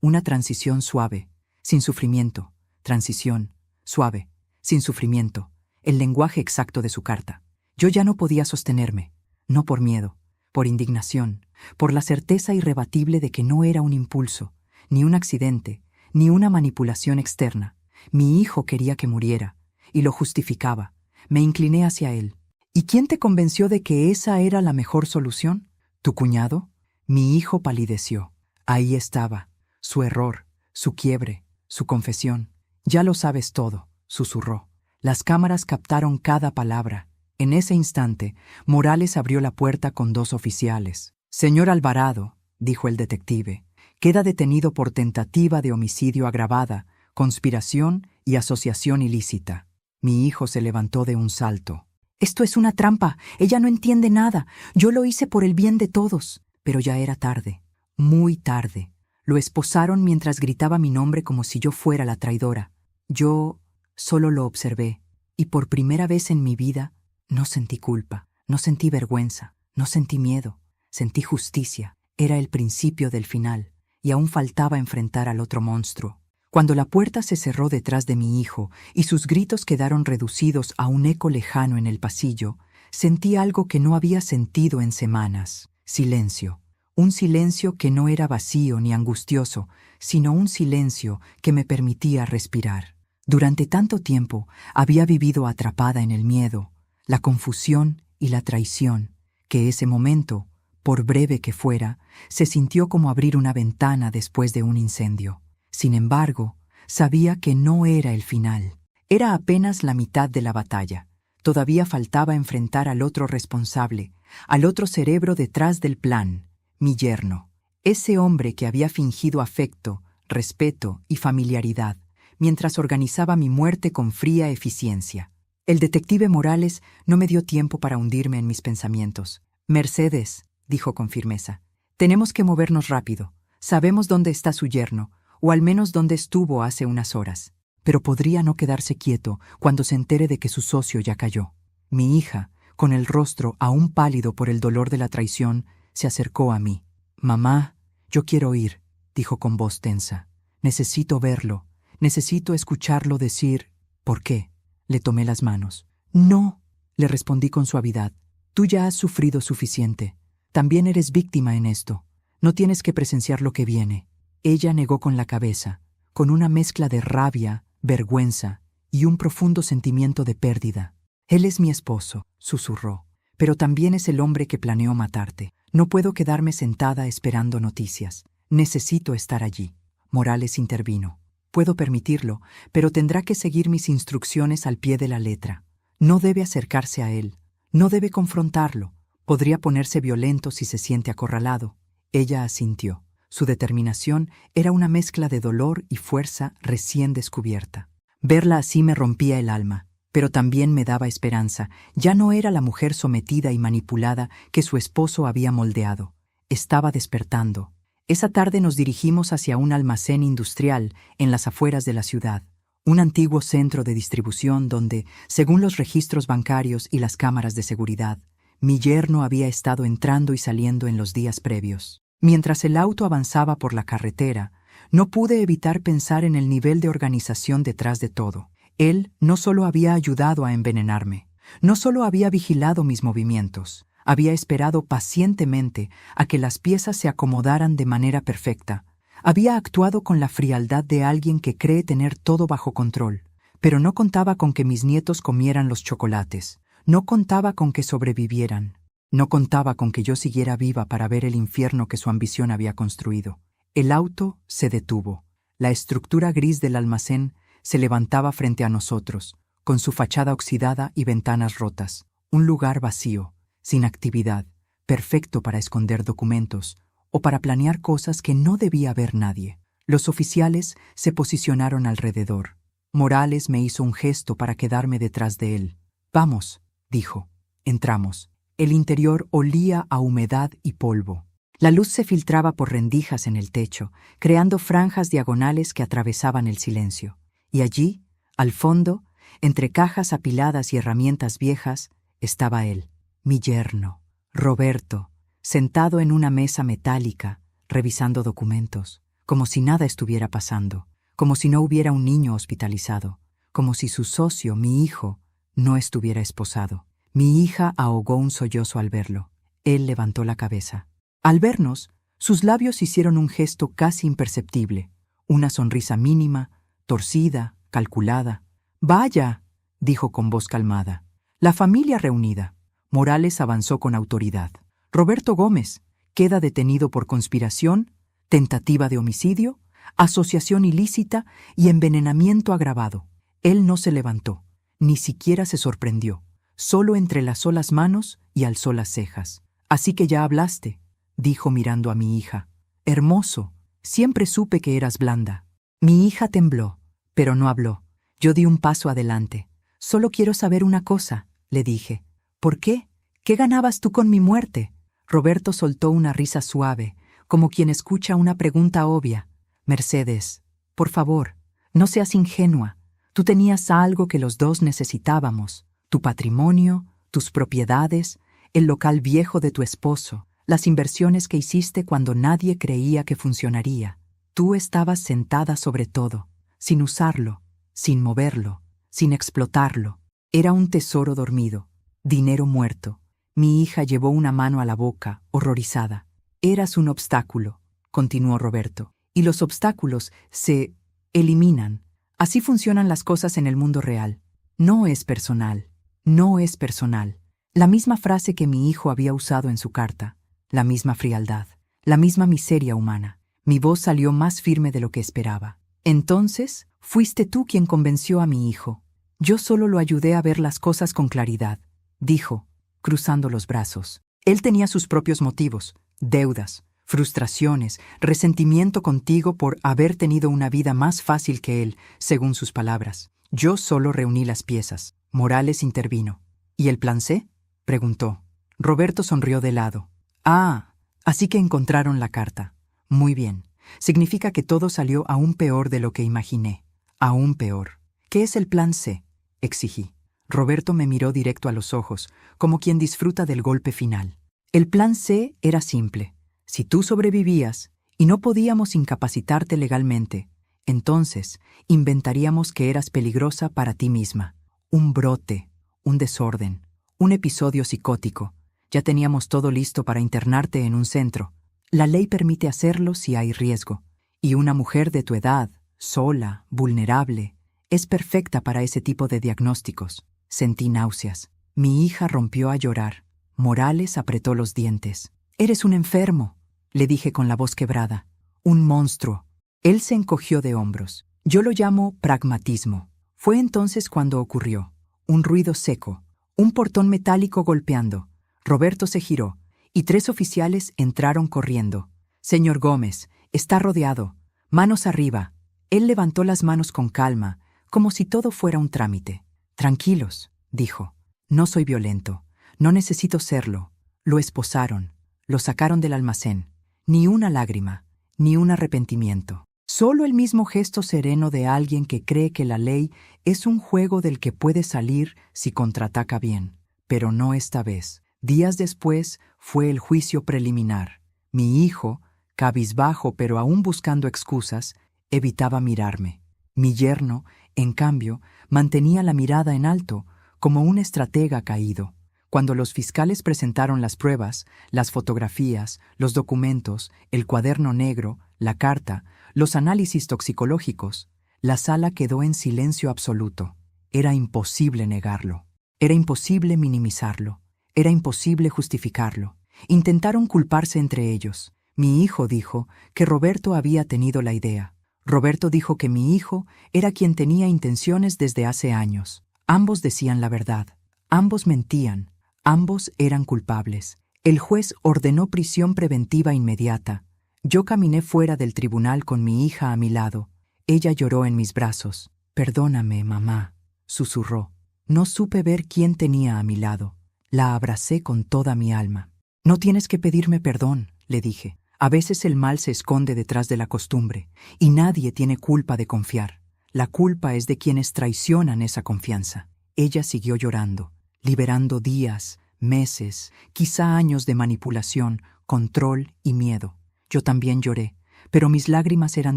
una transición suave, sin sufrimiento. Transición, suave, sin sufrimiento. El lenguaje exacto de su carta. Yo ya no podía sostenerme. No por miedo, por indignación, por la certeza irrebatible de que no era un impulso, ni un accidente, ni una manipulación externa. Mi hijo quería que muriera, y lo justificaba. Me incliné hacia él. ¿Y quién te convenció de que esa era la mejor solución? ¿Tu cuñado? Mi hijo palideció. Ahí estaba, su error, su quiebre, su confesión. Ya lo sabes todo, susurró. Las cámaras captaron cada palabra. En ese instante, Morales abrió la puerta con 2 oficiales. Señor Alvarado, dijo el detective, queda detenido por tentativa de homicidio agravada, conspiración y asociación ilícita. Mi hijo se levantó de un salto. Esto es una trampa. Ella no entiende nada. Yo lo hice por el bien de todos. Pero ya era tarde. Muy tarde. Lo esposaron mientras gritaba mi nombre como si yo fuera la traidora. Yo solo lo observé, y por primera vez en mi vida no sentí culpa, no sentí vergüenza, no sentí miedo, sentí justicia. Era el principio del final, y aún faltaba enfrentar al otro monstruo. Cuando la puerta se cerró detrás de mi hijo y sus gritos quedaron reducidos a un eco lejano en el pasillo, sentí algo que no había sentido en semanas. Silencio. Un silencio que no era vacío ni angustioso, sino un silencio que me permitía respirar. Durante tanto tiempo había vivido atrapada en el miedo, la confusión y la traición, que ese momento, por breve que fuera, se sintió como abrir una ventana después de un incendio. Sin embargo, sabía que no era el final. Era apenas la mitad de la batalla. Todavía faltaba enfrentar al otro responsable, al otro cerebro detrás del plan, mi yerno. Ese hombre que había fingido afecto, respeto y familiaridad, mientras organizaba mi muerte con fría eficiencia. El detective Morales no me dio tiempo para hundirme en mis pensamientos. «Mercedes», dijo con firmeza, «tenemos que movernos rápido. Sabemos dónde está su yerno, o al menos dónde estuvo hace unas horas. Pero podría no quedarse quieto cuando se entere de que su socio ya cayó». Mi hija, con el rostro aún pálido por el dolor de la traición, se acercó a mí. «Mamá, yo quiero ir», dijo con voz tensa. «Necesito verlo. Necesito escucharlo decir ¿por qué?». Le tomé las manos. «No», le respondí con suavidad. «Tú ya has sufrido suficiente. También eres víctima en esto. No tienes que presenciar lo que viene». Ella negó con la cabeza, con una mezcla de rabia, vergüenza y un profundo sentimiento de pérdida. «Él es mi esposo», susurró, «pero también es el hombre que planeó matarte. No puedo quedarme sentada esperando noticias. Necesito estar allí». Morales intervino. «Puedo permitirlo, pero tendrá que seguir mis instrucciones al pie de la letra. No debe acercarse a él. No debe confrontarlo. Podría ponerse violento si se siente acorralado». Ella asintió. Su determinación era una mezcla de dolor y fuerza recién descubierta. Verla así me rompía el alma, pero también me daba esperanza. Ya no era la mujer sometida y manipulada que su esposo había moldeado. Estaba despertando. Esa tarde nos dirigimos hacia un almacén industrial en las afueras de la ciudad, un antiguo centro de distribución donde, según los registros bancarios y las cámaras de seguridad, mi yerno había estado entrando y saliendo en los días previos. Mientras el auto avanzaba por la carretera, no pude evitar pensar en el nivel de organización detrás de todo. Él no solo había ayudado a envenenarme, no solo había vigilado mis movimientos, había esperado pacientemente a que las piezas se acomodaran de manera perfecta. Había actuado con la frialdad de alguien que cree tener todo bajo control, pero no contaba con que mis nietos comieran los chocolates, no contaba con que sobrevivieran. No contaba con que yo siguiera viva para ver el infierno que su ambición había construido. El auto se detuvo. La estructura gris del almacén se levantaba frente a nosotros, con su fachada oxidada y ventanas rotas. Un lugar vacío, sin actividad, perfecto para esconder documentos o para planear cosas que no debía ver nadie. Los oficiales se posicionaron alrededor. Morales me hizo un gesto para quedarme detrás de él. «Vamos», dijo. Entramos. El interior olía a humedad y polvo. La luz se filtraba por rendijas en el techo, creando franjas diagonales que atravesaban el silencio. Y allí, al fondo, entre cajas apiladas y herramientas viejas, estaba él, mi yerno, Roberto, sentado en una mesa metálica, revisando documentos, como si nada estuviera pasando, como si no hubiera un niño hospitalizado, como si su socio, mi hijo, no estuviera esposado. Mi hija ahogó un sollozo al verlo. Él levantó la cabeza. Al vernos, sus labios hicieron un gesto casi imperceptible, una sonrisa mínima, torcida, calculada. «Vaya», dijo con voz calmada. «La familia reunida». Morales avanzó con autoridad. «Roberto Gómez queda detenido por conspiración, tentativa de homicidio, asociación ilícita y envenenamiento agravado». Él no se levantó, ni siquiera se sorprendió. Solo entrelazó las manos y alzó las cejas. «Así que ya hablaste», dijo mirando a mi hija. «Hermoso, siempre supe que eras blanda». Mi hija tembló, pero no habló. Yo di un paso adelante. «Solo quiero saber una cosa», le dije. «¿Por qué? ¿Qué ganabas tú con mi muerte?» Roberto soltó una risa suave, como quien escucha una pregunta obvia. Mercedes, por favor, no seas ingenua. Tú tenías algo que los dos necesitábamos: tu patrimonio, tus propiedades, el local viejo de tu esposo, las inversiones que hiciste cuando nadie creía que funcionaría. Tú estabas sentada sobre todo, sin usarlo, sin moverlo, sin explotarlo. Era un tesoro dormido, dinero muerto. Mi hija llevó una mano a la boca, horrorizada. Eras un obstáculo, continuó Roberto, y los obstáculos se eliminan. Así funcionan las cosas en el mundo real. No es personal, no es personal. La misma frase que mi hijo había usado en su carta, la misma frialdad, la misma miseria humana. Mi voz salió más firme de lo que esperaba. Entonces, fuiste tú quien convenció a mi hijo. Yo solo lo ayudé a ver las cosas con claridad, dijo, cruzando los brazos. Él tenía sus propios motivos, deudas, frustraciones, resentimiento contigo por haber tenido una vida más fácil que él, según sus palabras. Yo solo reuní las piezas. Morales intervino. ¿Y el plan C?, preguntó. Roberto sonrió de lado. Ah, así que encontraron la carta. Muy bien. Significa que todo salió aún peor de lo que imaginé. Aún peor. ¿Qué es el plan C?, exigí. Roberto me miró directo a los ojos, como quien disfruta del golpe final. El plan C era simple. Si tú sobrevivías y no podíamos incapacitarte legalmente, entonces inventaríamos que eras peligrosa para ti misma. Un brote, un desorden, un episodio psicótico. Ya teníamos todo listo para internarte en un centro. La ley permite hacerlo si hay riesgo. Y una mujer de tu edad, sola, vulnerable, es perfecta para ese tipo de diagnósticos. Sentí náuseas. Mi hija rompió a llorar. Morales apretó los dientes. «Eres un enfermo», le dije con la voz quebrada. «Un monstruo». Él se encogió de hombros. Yo lo llamo pragmatismo. Fue entonces cuando ocurrió. Un ruido seco, un portón metálico golpeando. Roberto se giró, y 3 oficiales entraron corriendo. «Señor Gómez, está rodeado. Manos arriba». Él levantó las manos con calma, como si todo fuera un trámite. «Tranquilos», dijo. «No soy violento. No necesito serlo». Lo esposaron. Lo sacaron del almacén. Ni una lágrima, ni un arrepentimiento. Solo el mismo gesto sereno de alguien que cree que la ley es un juego del que puede salir si contraataca bien. Pero no esta vez. Días después fue el juicio preliminar. Mi hijo, cabizbajo pero aún buscando excusas, evitaba mirarme. Mi yerno, en cambio, mantenía la mirada en alto, como un estratega caído. Cuando los fiscales presentaron las pruebas, las fotografías, los documentos, el cuaderno negro, la carta, los análisis toxicológicos, la sala quedó en silencio absoluto. Era imposible negarlo. Era imposible minimizarlo. Era imposible justificarlo. Intentaron culparse entre ellos. Mi hijo dijo que Roberto había tenido la idea. Roberto dijo que mi hijo era quien tenía intenciones desde hace años. Ambos decían la verdad. Ambos mentían. Ambos eran culpables. El juez ordenó prisión preventiva inmediata. Yo caminé fuera del tribunal con mi hija a mi lado. Ella lloró en mis brazos. «Perdóname, mamá», susurró. No supe ver quién tenía a mi lado. La abracé con toda mi alma. «No tienes que pedirme perdón», le dije. «A veces el mal se esconde detrás de la costumbre, y nadie tiene culpa de confiar. La culpa es de quienes traicionan esa confianza». Ella siguió llorando, liberando días, meses, quizá años de manipulación, control y miedo. Yo también lloré, pero mis lágrimas eran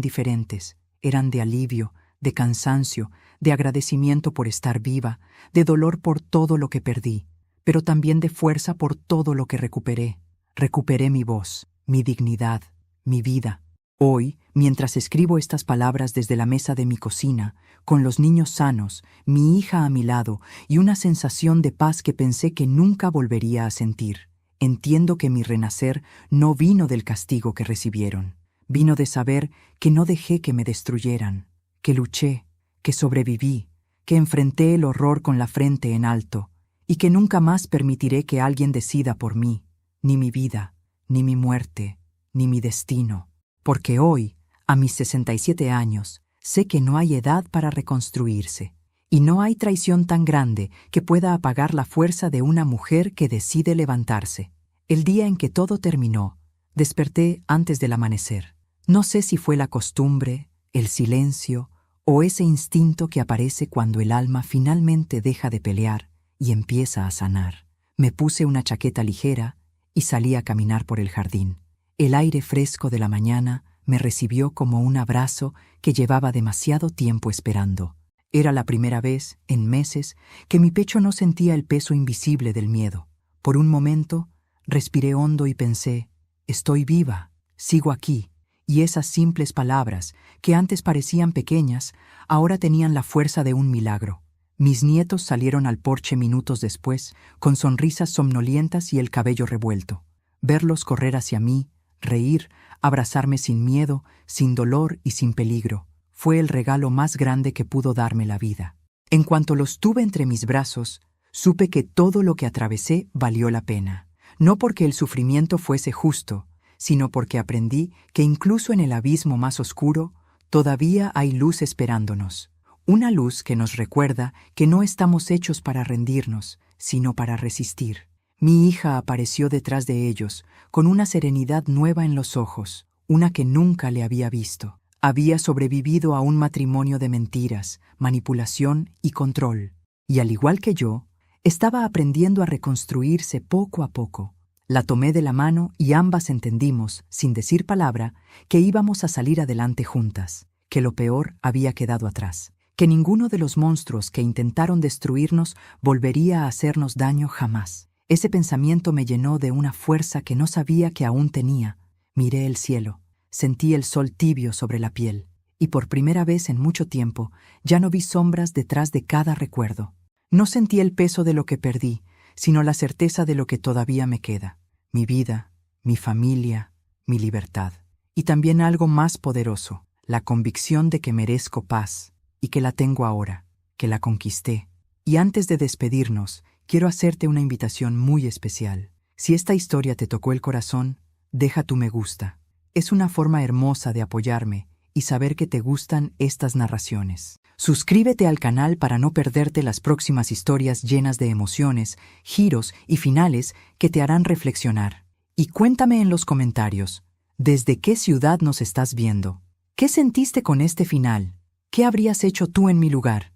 diferentes. Eran de alivio, de cansancio, de agradecimiento por estar viva, de dolor por todo lo que perdí, pero también de fuerza por todo lo que recuperé. Recuperé mi voz, mi dignidad, mi vida. Hoy, mientras escribo estas palabras desde la mesa de mi cocina, con los niños sanos, mi hija a mi lado y una sensación de paz que pensé que nunca volvería a sentir, entiendo que mi renacer no vino del castigo que recibieron. Vino de saber que no dejé que me destruyeran, que luché, que sobreviví, que enfrenté el horror con la frente en alto y que nunca más permitiré que alguien decida por mí, ni mi vida, ni mi muerte, ni mi destino. Porque hoy, a mis 67 años, sé que no hay edad para reconstruirse, y no hay traición tan grande que pueda apagar la fuerza de una mujer que decide levantarse. El día en que todo terminó, Desperté antes del amanecer. No sé si fue la costumbre, el silencio o ese instinto que aparece cuando el alma finalmente deja de pelear y empieza a sanar. Me puse una chaqueta ligera y salí a caminar por el jardín. El aire fresco de la mañana me recibió como un abrazo que llevaba demasiado tiempo esperando. Era la primera vez, en meses, que mi pecho no sentía el peso invisible del miedo. Por un momento, respiré hondo y pensé, estoy viva, sigo aquí. Y esas simples palabras, que antes parecían pequeñas, ahora tenían la fuerza de un milagro. Mis nietos salieron al porche minutos después, con sonrisas somnolientas y el cabello revuelto. Verlos correr hacia mí, reír, abrazarme sin miedo, sin dolor y sin peligro, fue el regalo más grande que pudo darme la vida. En cuanto los tuve entre mis brazos, supe que todo lo que atravesé valió la pena. No porque el sufrimiento fuese justo, sino porque aprendí que incluso en el abismo más oscuro, todavía hay luz esperándonos. Una luz que nos recuerda que no estamos hechos para rendirnos, sino para resistir. Mi hija apareció detrás de ellos, con una serenidad nueva en los ojos, una que nunca le había visto. Había sobrevivido a un matrimonio de mentiras, manipulación y control. Y al igual que yo, estaba aprendiendo a reconstruirse poco a poco. La tomé de la mano y ambas entendimos, sin decir palabra, que íbamos a salir adelante juntas, que lo peor había quedado atrás, que ninguno de los monstruos que intentaron destruirnos volvería a hacernos daño jamás. Ese pensamiento me llenó de una fuerza que no sabía que aún tenía. Miré el cielo, sentí el sol tibio sobre la piel, y por primera vez en mucho tiempo ya no vi sombras detrás de cada recuerdo. No sentí el peso de lo que perdí, sino la certeza de lo que todavía me queda. Mi vida, mi familia, mi libertad. Y también algo más poderoso, la convicción de que merezco paz, y que la tengo ahora, que la conquisté. Y antes de despedirnos, quiero hacerte una invitación muy especial. Si esta historia te tocó el corazón, deja tu me gusta. Es una forma hermosa de apoyarme y saber que te gustan estas narraciones. Suscríbete al canal para no perderte las próximas historias llenas de emociones, giros y finales que te harán reflexionar. Y cuéntame en los comentarios, ¿desde qué ciudad nos estás viendo? ¿Qué sentiste con este final? ¿Qué habrías hecho tú en mi lugar?